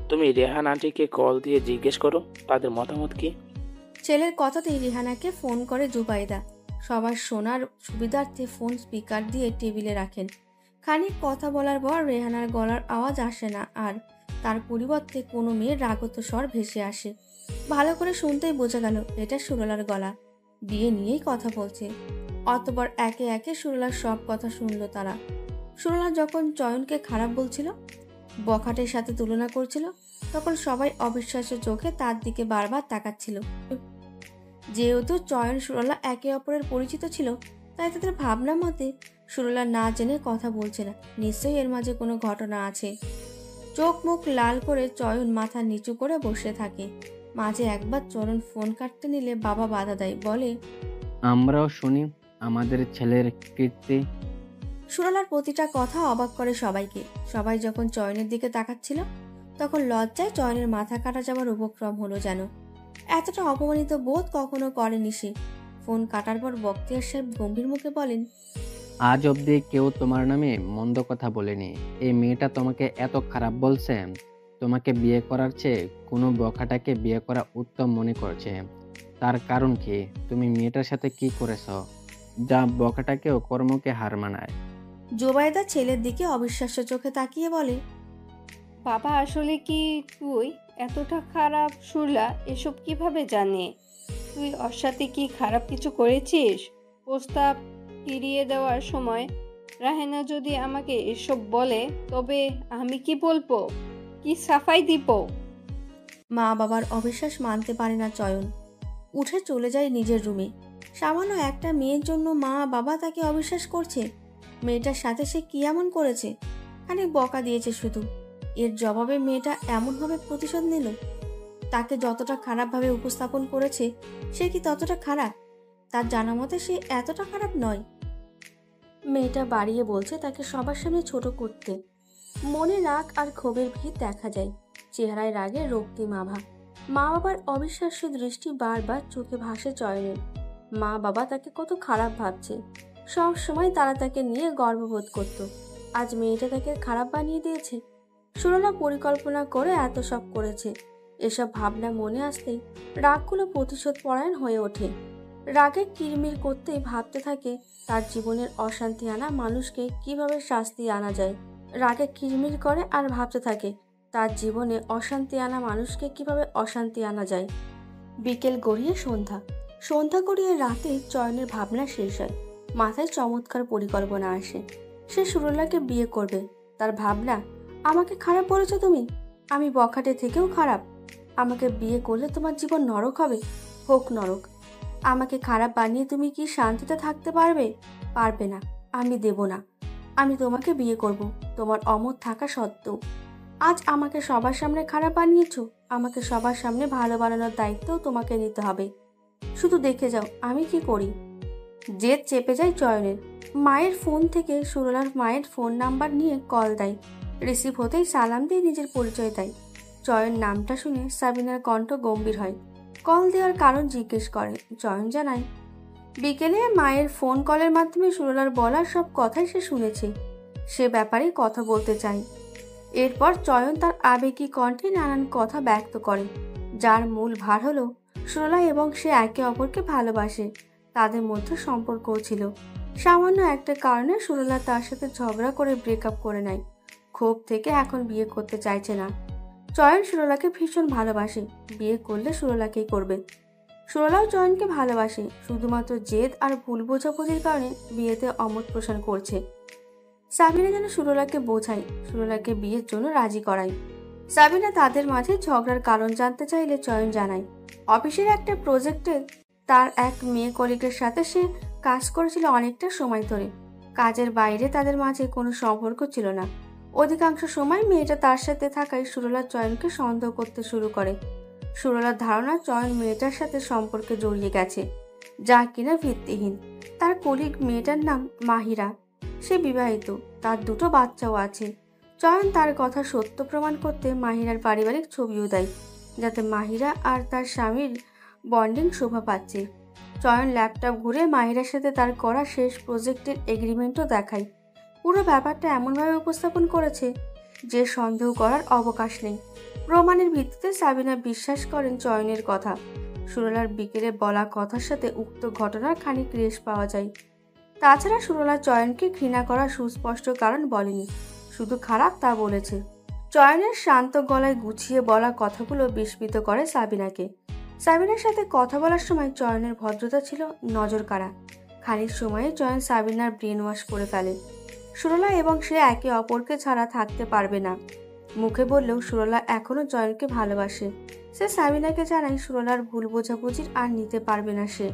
[SPEAKER 6] তুমি রেহান আন্টিকে কল দিয়ে জিজ্ঞেস করো তাদের মতামত কি।
[SPEAKER 2] ছেলের কথাতেই রেহানাকে ফোন করে জুবাইদা। সবার শোনার সুবিধার্থে ফোন স্পিকার দিয়ে টেবিলে রাখেন। খানিক কথা বলার পর রেহানার গলার আওয়াজ আসে না, আর তার পরিবর্তে কোনো মেয়ের রাগত স্বর ভেসে আসে। ভালো করে শুনতেই বোঝা গেল এটা সুরলার গলা। বিয়ে নিয়েই কথা বলছে। অতঃপর একে একে সুরলার সব কথা শুনল তারা। সুরলা যখন চয়নকে খারাপ বলছিল, বখাটের সাথে তুলনা করছিল, তখন সবাই অবিশ্বাস্য চোখে তার দিকে বারবার তাকাচ্ছিল। যেহেতু চয়ন সুরলা একে অপরের পরিচিত ছিল, তাই তাদের ভাবনা মতে সুরলা না জেনে কথা বলছে না, নিশ্চয়ই এর মাঝে কোনো ঘটনা আছে। চোখ মুখ লাল করে চয়ন মাথা নিচু করে বসে থাকে। মাঝে একবার চরণ ফোন কাটতে নিলে বাবা বাধা দেয়, বলে,
[SPEAKER 7] আমরাও শুনি আমাদের ছেলের কীর্তি।
[SPEAKER 2] সুরলার প্রতিটা কথা অবাক করে সবাইকে। সবাই যখন চয়নের দিকে তাকাচ্ছিল, তখন লজ্জায় চয়নের মাথা কাটা যাওয়ার উপক্রম হলো যেন। এতটা অপমানিত বোধ কখনো করেনি সে। ফোন কাটার পর বখতিয়ার সাহেব গম্ভীর মুখে বলেন,
[SPEAKER 7] আজ অবধি কেউ তোমার নামে মন্দ কথা বলেনি। এই মেয়েটা তোমাকে এত খারাপ বলছে, তোমাকে বিয়ে করার চেয়ে কোনো বখাটাকে বিয়ে করা উত্তম মনে করছে। তার কারণ কি? তুমি মেয়েটার সাথে কি করেছ যা বখাটাকেও কর্মকে হার মানায়?
[SPEAKER 2] জোবাইদা ছেলের দিকে অবিশ্বাস্য চোখে তাকিয়ে বলে,
[SPEAKER 5] বাবা আসলে কি তুই এতটা খারাপ? সুরলা এসব কিভাবে জানে? তুই ওর সাথে কি খারাপ কিছু করেছিস? প্রস্তাব ফিরিয়ে দেওয়ার সময় রাহেনা যদি আমাকে এসব বলে, তবে আমি কি বলবো? কি সাফাই দিব?
[SPEAKER 2] মা বাবার অবিশ্বাস মানতে পারে না চয়ন। উঠে চলে যায় নিজের রুমে। সামান্য একটা মেয়ের জন্য মা বাবা তাকে অবিশ্বাস করছে। মেয়েটার সাথে সে কি এমন করেছে? খানিক বকা দিয়েছে শুধু। এর জবাবে মেয়েটা এমনভাবে প্রতিশোধ নিল। তাকে যতটা খারাপভাবে উপস্থাপন করেছে, সে কি ততটা খারাপ? তার জানা মতে সে এতটা খারাপ নয়। মেয়েটা বাড়িয়ে বলছে তাকে সবার সামনে ছোট করতে। মনে রাগ আর ক্ষোভের ভিত দেখা যায়, চেহারায় রাগের রক্তিম আভা। মা বাবার অবিশ্বাস্য দৃষ্টি বারবার চোখে ভাসে চয়নের। মা বাবা তাকে কত খারাপ ভাবছে। সব সময় তারা তাকে নিয়ে গর্ববোধ করত। আজ মেয়েটা তাকে খারাপ বানিয়ে দিয়েছে। সুরলা পরিকল্পনা করে এত সব করেছে। এসব ভাবনা মনে আসতেই রাগগুলো প্রতিশোধ পরায়ণ হয়ে ওঠে। রাগে কিরমির করতেই ভাবতে থাকে তার জীবনের অশান্তি আনা মানুষকে কিভাবে শাস্তি আনা যায়। রাগে কিরমির করে আর ভাবতে থাকে তার জীবনে অশান্তি আনা মানুষকে কিভাবে অশান্তি আনা যায়। বিকেল গড়িয়ে সন্ধ্যা। সন্ধ্যা গড়িয়ে রাতে চয়নের ভাবনা শেষ হয়। মাথায় চমৎকার পরিকল্পনা আসে। সে সুরলাকে বিয়ে করবে। তার ভাবনা, আমাকে খারাপ বলেছো তুমি? আমি বখাটে থেকেও খারাপ। আমাকে বিয়ে করলে তোমার জীবন নরক হবে। হোক নরক। আমাকে খারাপ বানিয়ে তুমি কি শান্তিতে থাকতে পারবে? পারবে না। আমি দেব না। আমি তোমাকে বিয়ে করব, তোমার অমর থাকা সত্ত্বেও। আজ আমাকে সবার সামনে খারাপ বানিয়েছো, আমাকে সবার সামনে ভালো বানানোর দায়িত্বও তোমাকে নিতে হবে। শুধু দেখে যাও আমি কি করি। জেদ চেপে যায় চয়নের। মায়ের ফোন থেকে সুরলার মায়ের ফোন নাম্বার নিয়ে কল দেয়। রিসিভ হতেই সালাম দিয়ে নিজের পরিচয় দেয়। চয়ন নামটা শুনে সাবিনার কণ্ঠ গম্ভীর হয়। কল দেওয়ার কারণ জিজ্ঞেস করে। চয়ন জানায়, বিকেলে মায়ের ফোন কলের মাধ্যমে সুরলার বলার সব কথাই সে শুনেছে। সে ব্যাপারে কথা বলতে চায়। এরপর চয়ন তার আবেগী কণ্ঠে নানান কথা ব্যক্ত করে, যার মূল ভার হলো সুরলা এবং সে একে অপরকে ভালোবাসে। তাদের মধ্যে সম্পর্কও ছিল। সামান্য একটা কারণে সুরলা তার সাথে ঝগড়া করে ব্রেকআপ করে নেয়। ক্ষোভ থেকে এখন বিয়ে করতে চাইছে না। চয়ন সুরলাকে ভীষণ ভালোবাসে। বিয়ে করলে সুরলাকেই করবে। সুরলাও চয়নকে ভালোবাসে। শুধুমাত্র জেদ আর ভুল বোঝাবুঝির কারণে বিয়েতে অমত পোষণ করছে। সাবিনা যেন সুরলাকে বোঝায়, সুরলাকে বিয়ের জন্য রাজি করায়। সাবিনা তাদের মাঝে ঝগড়ার কারণ জানতে চাইলে চয়ন জানায়, অফিসের একটা প্রজেক্টে তার এক মেয়ে কলিগের সাথে সে কাজ করেছিল অনেকটা সময় ধরে। কাজের বাইরে তাদের মাঝে কোনো সম্পর্ক ছিল না। অধিকাংশ সময় মেয়েটা তার সাথে থাকায় সুরলা চয়নকে সন্দেহ করতে শুরু করে। সুরলার ধারণা চয়ন মেয়েটার সাথে সম্পর্কে জড়িয়ে গেছে, যা কিনা ভিত্তিহীন। তার কলিগ মেয়েটার নাম মাহিরা। সে বিবাহিত, তার দুটো বাচ্চাও আছে। চয়ন তার কথা সত্য প্রমাণ করতে মাহিরার পারিবারিক ছবিও দেয়, যাতে মাহিরা আর তার স্বামীর বন্ডিং শোভা পাচ্ছে। চয়ন ল্যাপটপ ঘুরে মাহিরার সাথে তার করা শেষ প্রজেক্টের এগ্রিমেন্টও দেখায়। পুরো ব্যাপারটা এমনভাবে উপস্থাপন করেছে যে সন্দেহ করার অবকাশ নেই। প্রমাণের ভিত্তিতে সাবিনা বিশ্বাস করেন চয়নের কথা। সুরলার বিকেলে বলা কথার সাথে উক্ত ঘটনার খানিক রেশ পাওয়া যায়। তাছাড়া সুরলা চয়নকে ঘৃণা করার সুস্পষ্ট কারণ বলেনি, শুধু খারাপ তা বলেছে। চয়নের শান্ত গলায় গুছিয়ে বলা কথাগুলো বিস্মিত করে সাবিনাকে। সাবিনার সাথে কথা বলার সময় চয়নের ভদ্রতা ছিল নজর কাড়া। খানিক সময়ে চয়ন সাবিনার ব্রেন ওয়াশ করে ফেলে। সুরলা এবং সে একে অপরকে ছাড়া থাকতে পারবে না। মুখে বললেও সুরলা এখনো চয়নকে ভালোবাসে। সে সাবিনাকে জানায় সুরলার ভুল বোঝাবুঝির আর নিতে পারবে না সে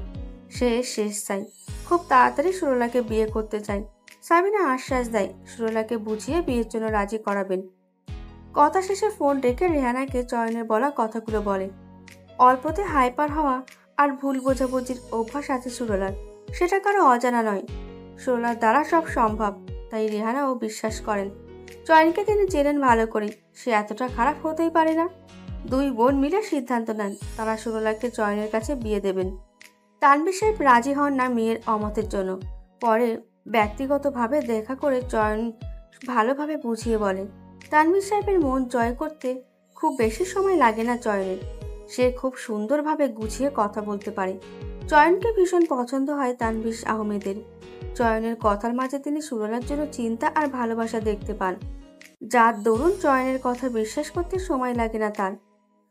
[SPEAKER 2] শেষ চাই, খুব তাড়াতাড়ি সুরলাকে বিয়ে করতে চায়। সাবিনা আশ্বাস দেয় সুরলাকে বুঝিয়ে বিয়ের জন্য রাজি করাবেন। কথা শেষে ফোন রেখে রেহানাকে চয়নের বলা কথাগুলো বলে। অল্পতে হাইপার হওয়া আর ভুল বোঝাবুঝির অভ্যাস আছে সুরলার, সেটা কারো অজানা নয়। সুরলার দ্বারা সব সম্ভব, তাই রেহানাও বিশ্বাস করেন। চয়নকে তিনি চেনেন ভালো করে, সে এতটা খারাপ হতেই পারে না। দুই বোন মিলে সিদ্ধান্ত নেন তারা সুরলাকে চয়নের কাছে বিয়ে দেবেন। তানভীর সাহেব রাজি হন না মেয়ের অমতের জন্য। পরে ব্যক্তিগতভাবে দেখা করে চয়ন ভালোভাবে বুঝিয়ে বলে। তানভীর সাহেবের মন জয় করতে খুব বেশি সময় লাগে না চয়নের। সে খুব সুন্দরভাবে গুছিয়ে কথা বলতে পারে। চয়নকে ভীষণ পছন্দ হয় তানভীর আহমেদের। চয়নের কথার মাঝে তিনি সুরলার জন্য চিন্তা আর ভালোবাসা দেখতে পান, যার দরুন চয়নের কথা বিশ্বাস করতে সময় লাগে না তার।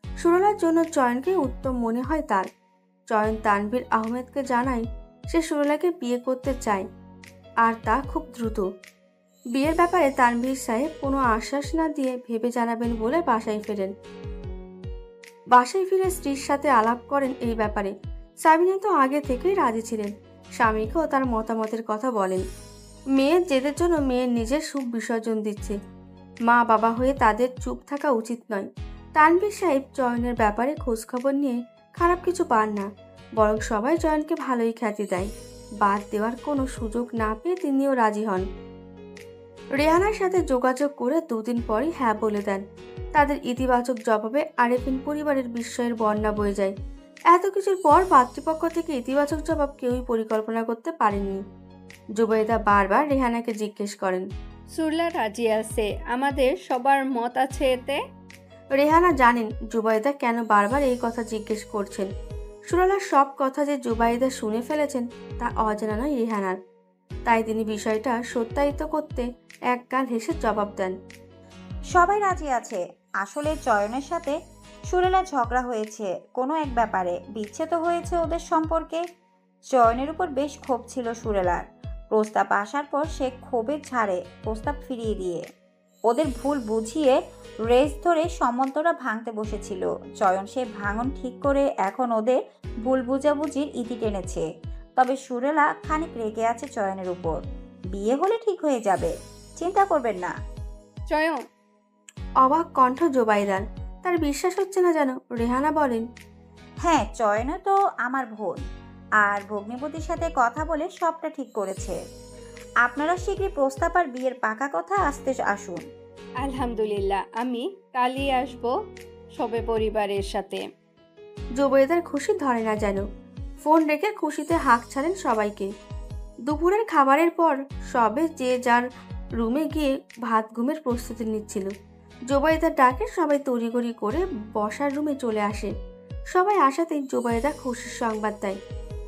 [SPEAKER 2] সুরলার জন্য চয়নকে উত্তম মনে হয় তার। চয়ন তানভীর আহমেদকে জানায় সে সুরলাকে বিয়ে করতে চায়, আর তা খুব দ্রুত। বিয়ের ব্যাপারে তানভীর সাহেব কোনো আশ্বাস না দিয়ে ভেবে জানাবেন বলে বাসায় ফেরেন। বাসায় ফিরে স্ত্রীর সাথে আলাপ করেন এই ব্যাপারে। সাবিনা তো আগে থেকেই রাজি ছিলেন। স্বামীকেও তার মতামতের কথা বলেন। মেয়ের জেদের জন্য মেয়ের নিজের সুখ বিসর্জন দিচ্ছে। মা বাবা হয়ে তাদের চুপ থাকা উচিত নয়। তানভীর সাহেব চয়নের ব্যাপারে খোঁজখবর নিয়ে খারাপ কিছু পান না, বরং সবাই চয়নকে ভালোই খ্যাতি দেয়। বাদ দেওয়ার কোনো সুযোগ না পেয়ে তিনিও রাজি হন। রেহানার সাথে যোগাযোগ করে দুদিন পরই হ্যাঁ বলে দেন। তাদের ইতিবাচক জবাবে আরেফিন পরিবারের বিস্ময়ের বন্যা বয়ে যায়। এত কিছুর পর পাত্রপক্ষ থেকে ইতিবাচক জবাব কেউই পরিকল্পনা করতে পারেননি। জুবাইদা বারবার রেহানাকে জিজ্ঞেস করেন,
[SPEAKER 5] সুরলা রাজি আছে, আমাদের সবার মত আছে এতে?
[SPEAKER 2] রেহানা জানেন জুবাইদা কেন বারবার এই কথা জিজ্ঞেস করছেন। সুরলার সব কথা যে জুবাইদা শুনে ফেলেছেন তা অজানা নয় রেহানার। তাই তিনি বিষয়টা সত্যায়িত করতে একগাল হেসে জবাব দেন,
[SPEAKER 9] সবাই রাজি আছে। আসলে চয়নের সাথে সুরলা ঝগড়া হয়েছে কোনো এক ব্যাপারে, বিচ্ছেদ হয়েছে ওদের সম্পর্কে। চয়নের উপর বেশ ক্ষোভ ছিল সুরলার। প্রস্তাব আসার পর সে ক্ষোভের ঝাড়ে প্রস্তাব ফিরিয়ে দিয়ে ওদের ভুল বুঝিয়ে রেস ধরে সম্বন্ধটা ভাঙতে বসেছিল। চয়ন সে ভাঙন ঠিক করে এখন ওদের ভুল বুঝাবুঝির ইতি টেনেছে। তবে সুরলা খানিক রেগে আছে চয়নের উপর। বিয়ে হলে ঠিক হয়ে যাবে, চিন্তা করবেন না।
[SPEAKER 5] চয়ন,
[SPEAKER 2] অবাক কণ্ঠ জুবাইদার। তার বিশ্বাস হচ্ছে না যেন। রেহানা বলেন,
[SPEAKER 9] হ্যাঁ, চয়নও তো আমার বোন, আর ভগ্নিপতির সাথে কথা বলে সবটা ঠিক করেছে। আপনারা শীঘ্রই প্রস্তাব আর বিয়ের পাকা কথা আসতে আসুন।
[SPEAKER 5] আলহামদুলিল্লাহ, আমি কালই আসব সবে পরিবারের সাথে।
[SPEAKER 2] জুবাইদার খুশি ধরে না যেন। ফোন রেখে খুশিতে হাঁক ছাড়েন সবাইকে। দুপুরের খাবারের পর সবে যে যার রুমে গিয়ে ভাত ঘুমের প্রস্তুতি নিচ্ছিল। জুবাইদার ডাকে সবাই তড়িঘড়ি করে বসার রুমে চলে আসে। সবাই আসাতেই জুবাইদা খুশির সংবাদ দেয়।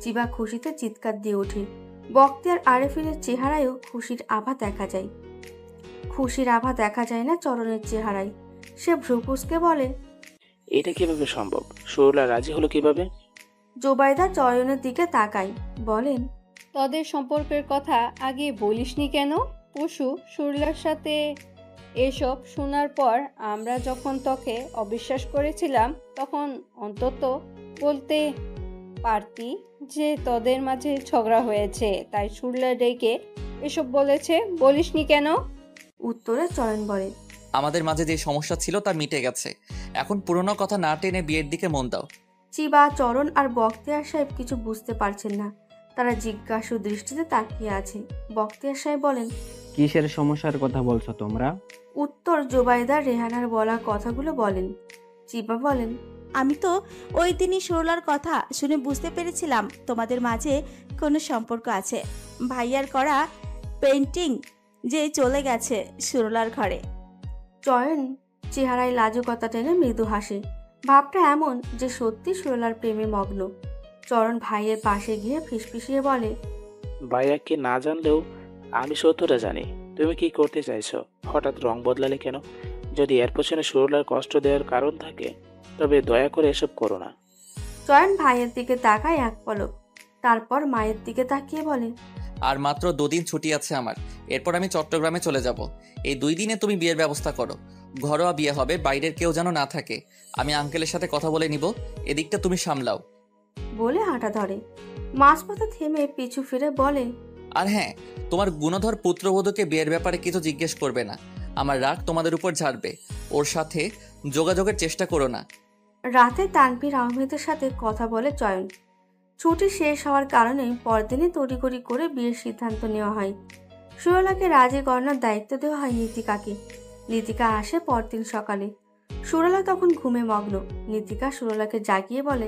[SPEAKER 2] চিবা খুশিতে চিৎকার দিয়ে ওঠে। বখতিয়ার আরেফিনের চেহারায়ও খুশির আভা দেখা যায়। খুশির আভা দেখা যায় না চরণের চেহারায়। সে ভ্রুকুচকে বলে,
[SPEAKER 6] এটা কিভাবে সম্ভব? সুরলা রাজি হলো কিভাবে?
[SPEAKER 2] জুবাইদা চয়নের দিকে তাকায়, বলেন,
[SPEAKER 5] তোদের সম্পর্কের কথা আগে বলিসনি কেন? পশু সুরলার সাথে এসব শোনার পর আমরা যখন তোকে অবিশ্বাস করেছিলাম তখন অন্তত বলতে পারতি যে তোদের মাঝে ঝগড়া হয়েছে, তাই সুরলা ডেকে এসব বলেছে। বলিসনি কেন?
[SPEAKER 2] উত্তরে চয়ন বলে,
[SPEAKER 12] আমাদের মাঝে যে সমস্যা ছিল তা মিটে গেছে, এখন পুরনো কথা না টেনে বিয়ের দিকে মন দাও।
[SPEAKER 2] চিবা, চরণ আর বখতিয়ার সাহেব কিছু বুঝতে পারছেন না। তারা জিজ্ঞাসু দৃষ্টিতে তাকিয়ে আছে। বখতিয়ার সাহেব বলেন,
[SPEAKER 7] কিসের সমস্যার কথা বলছো তোমরা?
[SPEAKER 2] উত্তর জুবাইদা রেহানার বলা কথাগুলো বলেন। চিবা বলেন,
[SPEAKER 8] আমি তো ওই দিনই সরলার কথা শুনে বুঝতে পেরেছিলাম তোমাদের মাঝে কোনো সম্পর্ক আছে। ভাইয়ার করা পেন্টিং যে চলে গেছে সুরলার ঘরে।
[SPEAKER 2] চয়ন চেহারায় লাজুকতা টেনে মৃদু হাসে। ভাবটা এমন যে সত্যি সুরলার প্রেমে মগ্ন। চরণ ভাইয়ের পাশে গিয়ে ফিসফিসিয়ে বলে,
[SPEAKER 6] ভাইয়াকে না জানলেও আমি সত্যটা জানি। তুমি কি করতে চাইছো? হঠাৎ রং বদলালে কেন? যদি এর পেছনে সরলার কষ্ট দেওয়ার কারণ থাকে তবে দয়া করে এসব করো না।
[SPEAKER 2] চয়ন ভাইয়ের দিকে তাকায় এক পলক, তারপর মায়ের দিকে তাকিয়ে বলে,
[SPEAKER 12] আর মাত্র 2 দিন ছুটি আছে আমার, এরপর আমি চট্টগ্রামে চলে যাব। এই 2 দিনে তুমি বিয়ের ব্যবস্থা করো। ঘরোয়া বিয়ে হবে, বাইরের কেউ যেন না থাকে। আমি আঙ্কেলের সাথে কথা বলে নিব, এদিকটা তুমি সামলাও।
[SPEAKER 2] বলে হাঁটা ধরে। মাঝপথে থেমে পিছু ফিরে বলে,
[SPEAKER 12] আর হ্যাঁ, তোমার গুণধর পুত্রবধূকে বিয়ের ব্যাপারে কিছু জিজ্ঞেস করবে না। আমার রাগ তোমাদের উপর ঝাড়বে। ওর সাথে যোগাযোগের চেষ্টা করো না।
[SPEAKER 2] রাতে তানভীর আহমেদের সাথে কথা বলে চয়ন। ছুটি শেষ হওয়ার কারণে পরদিনই তড়িঘড়ি করে বিয়ের সিদ্ধান্ত নেওয়া হয়। সুরলাকে রাজি করানোর দায়িত্ব দেওয়া হয় নীতিকাকে। নীতিকা আসে পরদিন সকালে। সুরলা তখন ঘুমে মগ্ন। নীতিকা সুরলাকে জাগিয়ে বলে,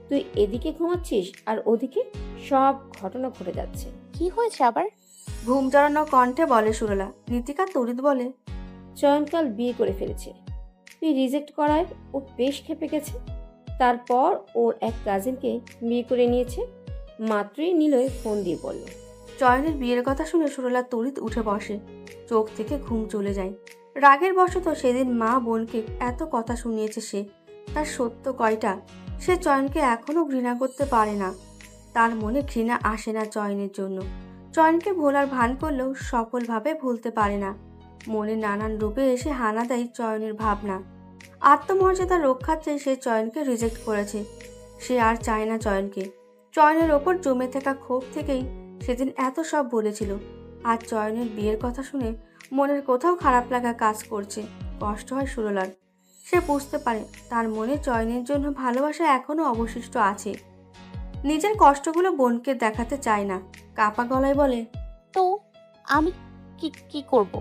[SPEAKER 10] তুই এদিকে ঘুমাচ্ছিস আর ওদিকে সব ঘটনা ঘটে যাচ্ছে।
[SPEAKER 1] কি হয়েছে আবার?
[SPEAKER 2] ঘুম জড়ানো কণ্ঠে বলে সুরলা। নীতিকা তড়িৎ বলে,
[SPEAKER 10] চয়নকাল বিয়ে করে ফেলেছে। তুই রিজেক্ট করায় ও বেশ খেপে গেছে। তারপর ওর এক কাজিনকে বিয়ে করে নিয়েছে। মাত্রই নিলয় ফোন দিয়ে বলল।
[SPEAKER 2] চয়নের বিয়ের কথা শুনে সুরলা তড়িৎ উঠে বসে। চোখ থেকে ঘুম চলে যায়। রাগের বশত সেদিন মা বোনকে এত কথা শুনিয়েছে সে। তার সত্য কয়টা? সে চয়নকে এখনো ঘৃণা করতে পারে না। তার মনে ঘৃণা আসে না চয়নের জন্য। চয়নকে ভোলার ভান করলেও সফলভাবে ভুলতে পারে না। মনে নানান রূপে এসে হানা দেয় চয়নের ভাবনা। আত্মমর্যাদা রক্ষার্থে সে চয়নকে রিজেক্ট করেছে। সে আর চায় না চয়নকে। চয়নের ওপর জমে থাকা ক্ষোভ থেকেই সেদিন এত সব বলেছিল। আজ চয়নের বিয়ের কথা শুনে মনের কোথাও খারাপ লাগা কাজ করছে। কষ্ট হয় সুরলার। সে বুঝতে পারে তার মনে চয়নের জন্য ভালোবাসা এখনো অবশিষ্ট আছে। নিজের কষ্টগুলো বোনকে দেখাতে চায় না। কাপা গলায় বলে,
[SPEAKER 1] তো আমি কি করব?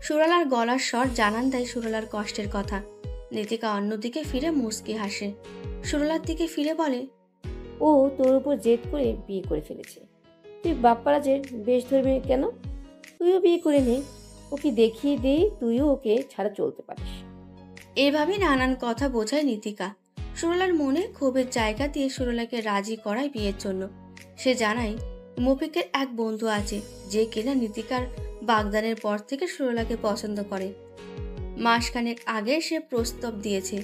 [SPEAKER 2] সুরলার গলার স্বর জানান দেয় সুরলার কষ্টের কথা। নীতিকা অন্যদিকে ফিরে মুচকি হাসে। সুরলার দিকে ফিরে বলে,
[SPEAKER 10] ও তোর উপর জেদ করে বিয়ে করে ফেলেছে। তুই বাপ্পারাজের বেশ ধরবি কেন? তুইও বিয়ে করে নে। ওকে দেখিয়ে দে তুইও ওকে ছাড়া চলতে পারিস।
[SPEAKER 2] এভাবেই নানান কথা বোঝায় নীতিকা। সুরলার মনে ক্ষোভের জায়গা দিয়ে সুরলাকে রাজি করায় বিয়ের জন্য। সে জানায় মফিকের এক বন্ধু আছে যে কিনা নীতিকার বাগদানের পর থেকে সুরলাকে পছন্দ করে। মাসখানেক আগে সে প্রস্তাব দিয়েছে।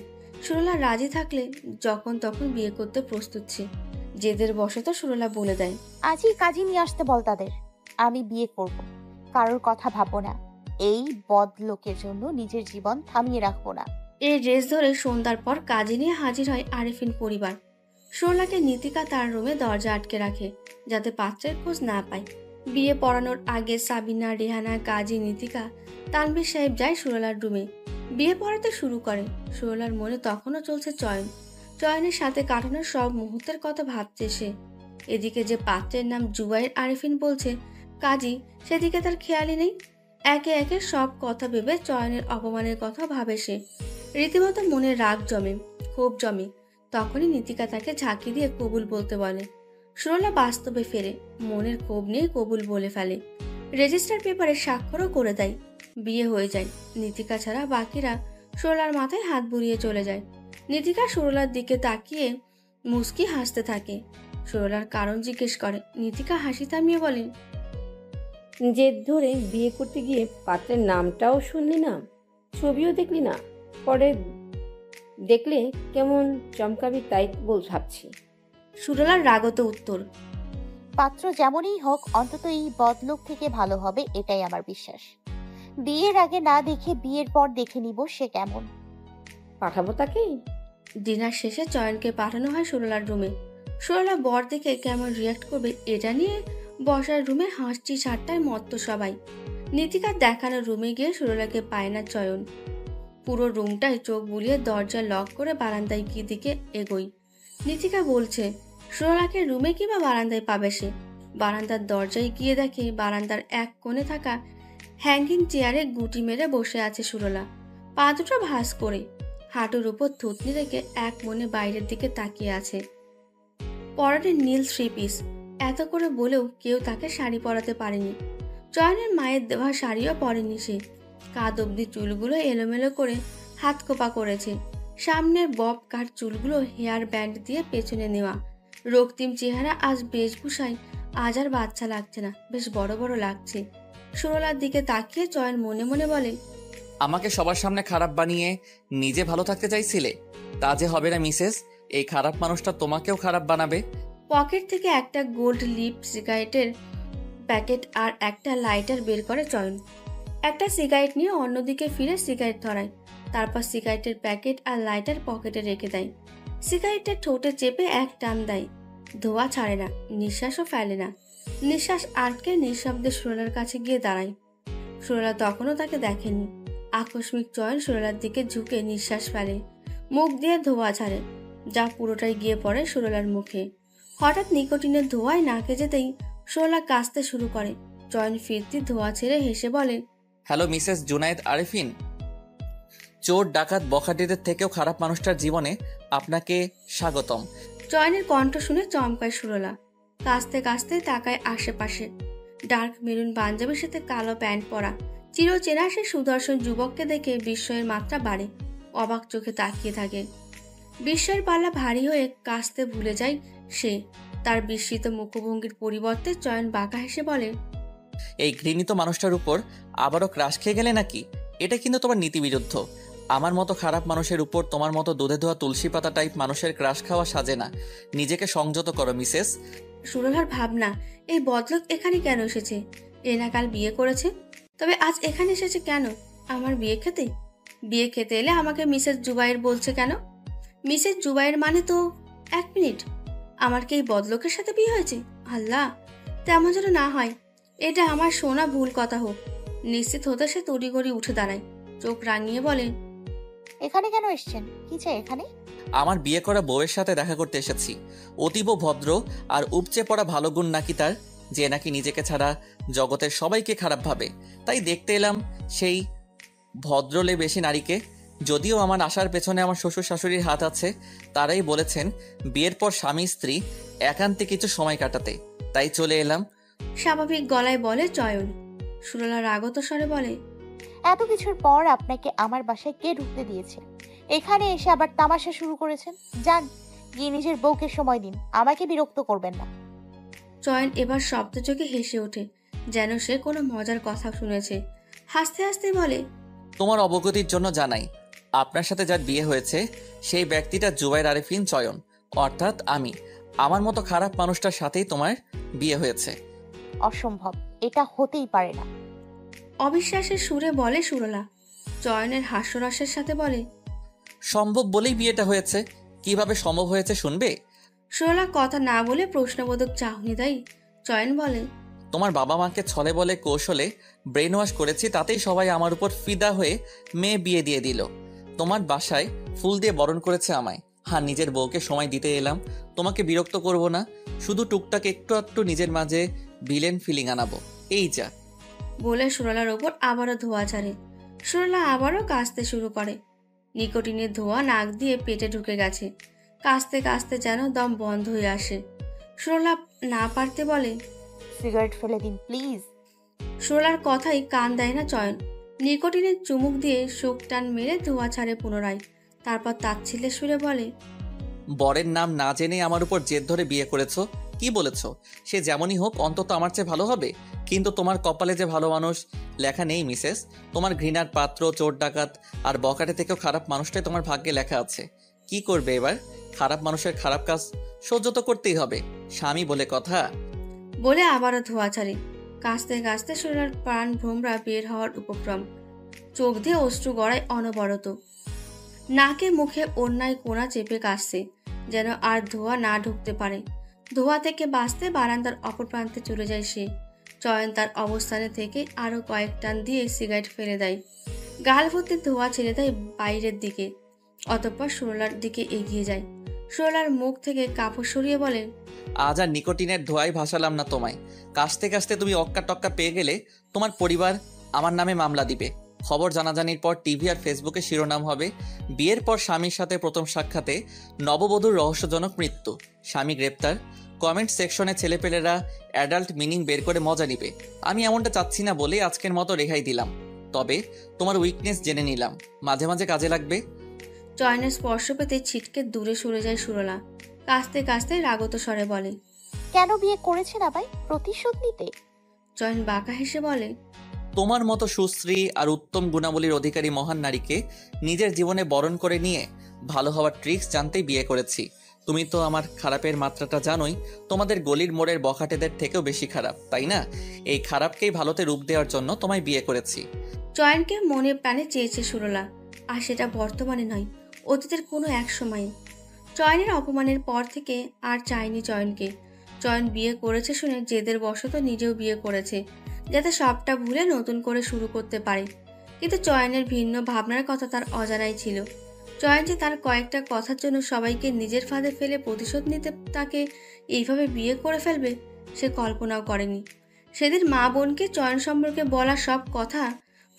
[SPEAKER 2] সুরলা রাজি থাকলে যখন তখন বিয়ে করতে প্রস্তুত সে। জেদের বশত সুরলা বলে দেয়,
[SPEAKER 1] আজই কাজে নিয়ে আসতে বল তাদের। আমি বিয়ে করব, কারোর কথা ভাববো না। এই বদ লোকের জন্য নিজের জীবন থামিয়ে রাখবো না।
[SPEAKER 2] এই রেস ধরে সন্ধ্যার পর কাজে নিয়ে হাজির হয় আরিফিন পরিবার। সুরলাকে নীতিকা তার রুমে দরজা আটকে রাখে যাতে পাত্রের খোঁজ না পায়। বিয়ে পড়ানোর আগে সাবিনা, রেহানা, কাজী, নীতিকা, তানভীর সাহেব যায় সুরলার রুমে। বিয়ে পড়াতে শুরু করে। সুরলার মনে তখনও চলছে চয়ন। চয়নের সাথে কাটানোর সব মুহূর্তের কথা ভাবছে সে। এদিকে যে পাত্রের নাম জুবাইর আরিফিন বলছে কাজী, সেদিকে তার খেয়ালই নেই। একে একে সব কথা ভেবে চয়নের অপমানের কথা ভাবে সে। রীতিমতো মনে রাগ জমে, ক্ষোভ জমে। তখনই নীতিকা তাকে ঝাঁকি দিয়ে কবুল বলতে বলে। সুরলা বাস্তবে ফেরে, মনের ক্ষোভ নিয়ে কবুল বলে ফেলে। রেজিস্টার পেপারে স্বাক্ষরও করে দেয়। বিয়ে হয়ে যায়। নীতিকা ছাড়া বাকিরা সুরলার মাথায় হাত বুলিয়ে চলে যায়। নীতিকা সুরলার দিকে তাকিয়ে মুচকি হাসতে থাকে। সুরলার কারণ জিজ্ঞেস করে। নীতিকা হাসি থামিয়ে বলে,
[SPEAKER 10] জেদ ধরে বিয়ে করতে গিয়ে পাত্রের নামটাও শুনলি না, ছবিও দেখলি না, পরে দেখলে কেমন চমকাবি তাই বল ভাবছি।
[SPEAKER 2] সুরলার রাগত উত্তর,
[SPEAKER 1] পাত্র যেমনই হোক অন্তত এই বদলোক থেকে ভালো হবে, এটাই আমার বিশ্বাস। বিয়ের আগে না দেখে বিয়ের পর দেখে নিব সে কেমন।
[SPEAKER 10] পাঠাবো তাকে?
[SPEAKER 2] ডিনার শেষে চয়নকে পাঠানো হয় সুরলার রুমে। সুরলা বর দেখে কেমন রিয়াক্ট করবে এটা নিয়ে বসার রুমে হাসছি ঠাট্টায় মত্ত সবাই। নীতিকার দেখানো রুমে গিয়ে সুরলাকে পায় না চয়ন। পুরো রুমটায় চোখ বুলিয়ে দরজা লক করে বারান্দায় গিয়ে দিকে এগোই। নীতিকা বলছে সুরলাকে রুমে কিংবা বারান্দায় পাবে সে। বারান্দার দরজায় গিয়ে দেখে বারান্দার এক কোণে থাকা হ্যাঙ্গিং চেয়ারে গুটি মেরে বসে আছে সুরলা, পা দুটো ভাঁজ করে। হাঁটুর উপর থুতনি রেখে এক মনে বাইরের দিকে তাকিয়ে আছে। পরনে নীল থ্রি পিস। এত করে বলেও কেউ তাকে শাড়ি পরাতে পারেনি। চয়নের মায়ের দেওয়া শাড়িও পরেনি সে। কাঁধ অব্দি চুলগুলো এলোমেলো করে হাত কোপা করেছে। সামনের বব কাট চুলগুলো হেয়ার ব্যান্ড দিয়ে পেছনে নেওয়া। রক্তিম চেহারা আজ বেশভূষায় আজ আর বাচ্চা লাগছে না, বেশ বড় বড় লাগছে। সুরলার দিকে তাকিয়ে চয়ন মনে মনে বলে,
[SPEAKER 12] আমাকে সবার সামনে খারাপ বানিয়ে নিজে ভালো থাকতে চাইছিলে? তা যে হবে না মিসেস, এই খারাপ মানুষটা তোমাকেও খারাপ বানাবে।
[SPEAKER 2] পকেট থেকে একটা গোল্ড লিপ সিগারেটের প্যাকেট আর একটা লাইটার বের করে চয়ন। একটা সিগারেট নিয়ে অন্যদিকে ফিরে সিগারেট ধরায়, তারপর সিগারেটের প্যাকেট আর লাইটার পকেটে রেখে দেয়। সিগারেটটা ঠোঁটে চেপে এক টান দেয়। ধোঁয়া ছাড়ে না, নিঃশ্বাসও ফেলে না। নিঃশ্বাস আটকে নিঃশব্দে সুরলার কাছে গিয়ে দাঁড়ায়। সুরলা তখনও তাকে দেখেনি। আকস্মিক চয়ন সুরলার দিকে ঝুঁকে নিঃশ্বাস ফেলে, মুখ দিয়ে ধোঁয়া ছাড়ে, যা পুরোটাই গিয়ে পড়ে সুরলার মুখে। হঠাৎ নিকোটিনের ধোঁয়ায় নাকে যেতেই সুরলা কাশতে শুরু করে। চয়ন ফিরতি ধোঁয়া ছেড়ে হেসে বলে,
[SPEAKER 12] হ্যালো মিসেস জুনায়েদ আরিফিন। চোর ডাকাত বখাটেদের থেকেও খারাপ মানুষটার জীবনে আপনাকে স্বাগতম।
[SPEAKER 2] চয়নের কণ্ঠ শুনে চমকায় সুরলা। কাশতে কাশতে তাকায় আশেপাশে। ডার্ক মেরুন পাঞ্জাবির সাথে কালো প্যান্ট পরা চিরচেনা সে সুদর্শন যুবককে দেখে বিস্ময়ের মাত্রা বাড়ে। অবাক চোখে তাকিয়ে থাকে। বিস্ময়ের পাল্লা ভারী হয়ে কাশতে ভুলে যায় সে। তার বিস্মিত মুখভঙ্গির পরিবর্তে চয়ন বাঁকা হেসে বলে,
[SPEAKER 12] এই ঘৃণিত মানুষটার উপর আবারও ক্রাশ খেয়ে গেলে নাকি? এটা কিন্তু তোমার নীতিবিরুদ্ধ। আমার মতো খারাপ মানুষের উপর তোমার মতো দুধে ধোয়া তুলসী পাতা টাইপ মানুষের ক্রাশ খাওয়া সাজে না। নিজেকে সংযত করো মিসেস।
[SPEAKER 2] সুরলার ভাবনা, এই বদলোক এখানে কেন এসেছে? এ না কাল বিয়ে করেছে, তবে আজ এখানে এসেছে কেন? আমার বিয়ে খেতে? বিয়ে খেতে এলে আমাকে মিসেস জুবাইর বলছে কেন? মিসেস জুবাইর মানে তো 1 মিনিট, আমার কি এই বদলোকের সাথে বিয়ে হয়েছে? আল্লাহ, তেমন যেন না হয়। এটা আমার শোনা ভুল কথা হোক। নিশ্চিত হতে সে তড়িঘড়ি উঠে দাঁড়ায়, চোখ রাঙিয়ে বলে,
[SPEAKER 1] এখানে কেন এসেছেন? কি চাই এখানে?
[SPEAKER 12] আমার বিয়ে করা বউয়ের সাথে দেখা করতে এসেছি। অতীব ভদ্র আর উপচে পড়া ভালো গুণ নাকি তার, যে নাকি নিজেকে ছাড়া জগতের সবাইকে খারাপ ভাবে। তাই দেখতে এলাম সেই ভদ্রলে বেশি নারীকে। যদিও আমার আসার পেছনে আমার শ্বশুর শাশুড়ির হাত আছে। তারাই বলেছেন বিয়ের পর স্বামী স্ত্রী একান্তে কিছু সময় কাটাতে, তাই চলে এলাম।
[SPEAKER 2] স্বাভাবিক গলায় বলে চয়ন। সুরলা রাগত স্বরে বলে,
[SPEAKER 1] এত কিছুর পর আপনাকে আমার বাসায় কে ঢুকতে দিয়েছে? এখানে এসে আবার তামাশা শুরু করেছেন। যান, গিয়ে নিজের বউকে সময় দিন, আমাকে বিরক্ত করবেন না।
[SPEAKER 2] চয়ন এবার শব্দযোগে হেসে ওঠে, যেন সে কোনো মজার কথা শুনেছে। হাসতে হাসতে বলে,
[SPEAKER 12] তোমার অবগতির জন্য জানাই, আপনার সাথে যার বিয়ে হয়েছে সেই ব্যক্তিটা জুবাইর আরিফিন চয়ন, অর্থাৎ আমি। আমার মতো খারাপ মানুষটার সাথেই তোমার বিয়ে হয়েছে।
[SPEAKER 1] অসম্ভব, এটা হতেই পারে না।
[SPEAKER 2] অবিশ্বাসের সুরে বলে সুরলা। চয়নের হাস্যরসের সাথে বলে,
[SPEAKER 12] সম্ভব বলেই বিয়েটা হয়েছে। কিভাবে সম্ভব হয়েছে শুনবে?
[SPEAKER 2] সুরলা কথা না বলে প্রশ্নবোধক চাহনি দেয়। চয়ন বলে,
[SPEAKER 12] তোমার বাবা মাকে ছলে বলে কৌশলে ব্রেন ওয়াশ করেছি, তাতেই সবাই আমার উপর ফিদা হয়ে মেয়ে বিয়ে দিয়ে দিল। তোমার বাসায় ফুল দিয়ে বরণ করেছে আমায়। হ্যাঁ, নিজের বউকে সময় দিতে এলাম। তোমাকে বিরক্ত করব না, শুধু টুকটাক একটু একটু নিজের মাঝে ভিলেন ফিলিং আনাবো, এই যা।
[SPEAKER 2] বলে সুরলার ওপর আবারও ধোঁয়া ছাড়ে। সুরলা আবারও কাশতে শুরু করে। নিকোটিনের ধোঁয়া নাক দিয়ে পেটে ঢুকে গেছে। কাশতে কাশতে যেন দম বন্ধ হয়ে আসে। সুরলা না পারতে বলে,
[SPEAKER 1] সিগারেট ফেলে দিন প্লিজ।
[SPEAKER 2] সুরলার কথাই কান দেয় না চয়ন। নিকোটিনের চুমুক দিয়ে শোক টান মেরে ধোঁয়া ছাড়ে পুনরায়। তারপর তাচ্ছিল্যের সুরে বলে,
[SPEAKER 12] বরের নাম না জেনে আমার উপর জেদ ধরে বিয়ে করেছো। কি বলেছো? সে যেমনই হোক অন্তত আমার চেয়ে ভালো হবে। কিন্তু তোমার কপালে যে ভালো মানুষ লেখা নেই মিসেস। তোমার ঘৃণার পাত্র, চোর ডাকাত আর বকাটে থেকেও খারাপ মানুষটাই তোমার ভাগ্যে লেখা আছে। কি করবে এবার? খারাপ মানুষের খারাপ কাজ সহ্য তো করতেই হবে, স্বামী বলে কথা।
[SPEAKER 2] বলে আবারও ধোঁয়া ছাড়ে। কাশতে কাশতে সুরলার প্রাণ ভ্রমরা বের হওয়ার উপক্রম। চোখ দিয়ে অশ্রু গড়ায় অনবরত। নাকে মুখে অন্যায় কোণা চেপে কাশছে, যেন আর ধোঁয়া না ঢুকতে পারে। ধোঁয়া থেকে বাঁচতে বারান্দার অপর প্রান্তে চলে যায় সে। চয়ন তার অবস্থানে থেকে আরো কয়েক টান দিয়ে সিগারেট ফেলে দেয়। গাল ভর্তি ধোঁয়া ছেড়ে দেয় বাইরের দিকে। অতঃপর সুরলার দিকে এগিয়ে যায়। সুরলার মুখ থেকে কাপড় সরিয়ে বলে,
[SPEAKER 12] আজ আর নিকোটিনের ধোঁয়ায় ভাসালাম না তোমায়। কাশতে কাশতে তুমি অক্কা টক্কা পেয়ে গেলে তোমার পরিবার আমার নামে মামলা দিবে। খবর জানাজানির পর টিভি আর ফেসবুকে শিরোনাম হবে, বিয়ের পর স্বামীর সাথে প্রথম সাক্ষাতে নববধূর রহস্যজনক মৃত্যু, স্বামী গ্রেপ্তার। কমেন্ট সেকশনে ছেলেপেলেরা অ্যাডাল্ট মিনিং বের করে মজা নিবে। আমি এমনটা চাচ্ছি না বলে আজকের মতো রেহাই দিলাম। তবে তোমার উইকনেস জেনে নিলাম, মাঝে মাঝে কাজে লাগবে।
[SPEAKER 2] চয়নের স্পর্শ পেতে ছিটকে দূরে সরে যায় সুরলা। কাঁচতে কাঁচতে রাগত স্বরে বলে,
[SPEAKER 1] কেন বিয়ে করেছে না ভাই? প্রতিশোধ নিতে?
[SPEAKER 2] চয়ন বাঁকা হেসে বলে,
[SPEAKER 12] তোমার মতো সুশ্রী আর উত্তম গুণাবলীর অধিকারী মহান নারীকে নিজের জীবনে বরণ করে নিয়ে ভালো হওয়ার ট্রিক্স জানতেই বিয়ে করেছি। তুমি তো আমার খারাপের মাত্রাটা জানোই, তোমাদের গলির মোড়ের বখাটেদের থেকেও বেশি খারাপ, তাই না? এই খারাপকেই ভালোতে রূপ দেওয়ার জন্য তোমায় বিয়ে করেছি।
[SPEAKER 2] চয়নকে মনে প্রাণে চেয়েছে সুরলা, আর সেটা বর্তমানে নয়, অতীতের কোনো এক সময়ে। চয়নের অপমানের পর থেকে আর চায়নি চয়নকে। চয়ন বিয়ে করেছে শুনে জেদের বশত নিজেও বিয়ে করেছে, যাতে সবটা ভুলে নতুন করে শুরু করতে পারে। কিন্তু চয়নের ভিন্ন ভাবনার কথা তার অজানাই ছিল। চয়ন যে তার কয়েকটা কথার জন্য সবাইকে নিজের ফাঁদে ফেলে প্রতিশোধ নিতে তাকে এইভাবে বিয়ে করে ফেলবে, সে কল্পনাও করেনি। সেদিন মা বোনকে চয়ন সম্পর্কে বলা সব কথা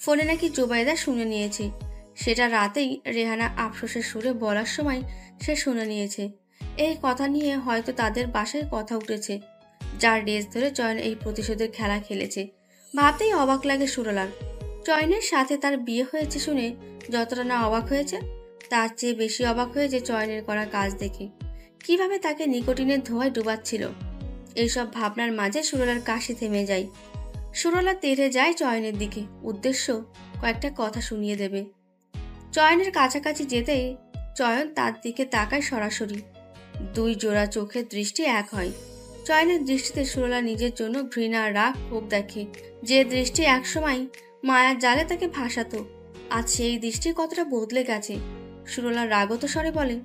[SPEAKER 2] ফোনে নাকি জুবাইদা শুনে নিয়েছে। সেটা রাতেই রেহানা আফসোসের সুরে বলার সময় সে শুনে নিয়েছে। এই কথা নিয়ে হয়তো তাদের বাসায় কথা উঠেছে, যার রেস ধরে চয়ন এই প্রতিশোধের খেলা খেলেছে। ভাবতেই অবাক লাগে সুরলার। চয়নের সাথে তার বিয়ে হয়েছে শুনে যতটা না অবাক হয়েছে, তার চেয়ে বেশি অবাক হয়েছে চয়নের করা কাজ দেখে, কিভাবে তাকে নিকোটিনের ধোঁয়ায় ডুবাচ্ছিল। এইসব ভাবনার মাঝে সুরলার কাশি থেমে যায়। সুরলা তেড়ে যায় চয়নের দিকে, উদ্দেশ্য কয়েকটা কথা শুনিয়ে দেবে। চয়নের কাছাকাছি যেতেই চয়ন তার দিকে তাকায় সরাসরি। দুই জোড়া চোখের দৃষ্টি এক হয়। চয়নের দৃষ্টিতে সুরলা নিজের জন্য ঘৃণা, রাগ, ক্ষোভ দেখে। যে দৃষ্টি একসময় মায়ার জালে তাকে ভাসাতো, আজ সেই দৃষ্টি কতটা বদলে গেছে। সুরলা রাগত স্বরে বলে,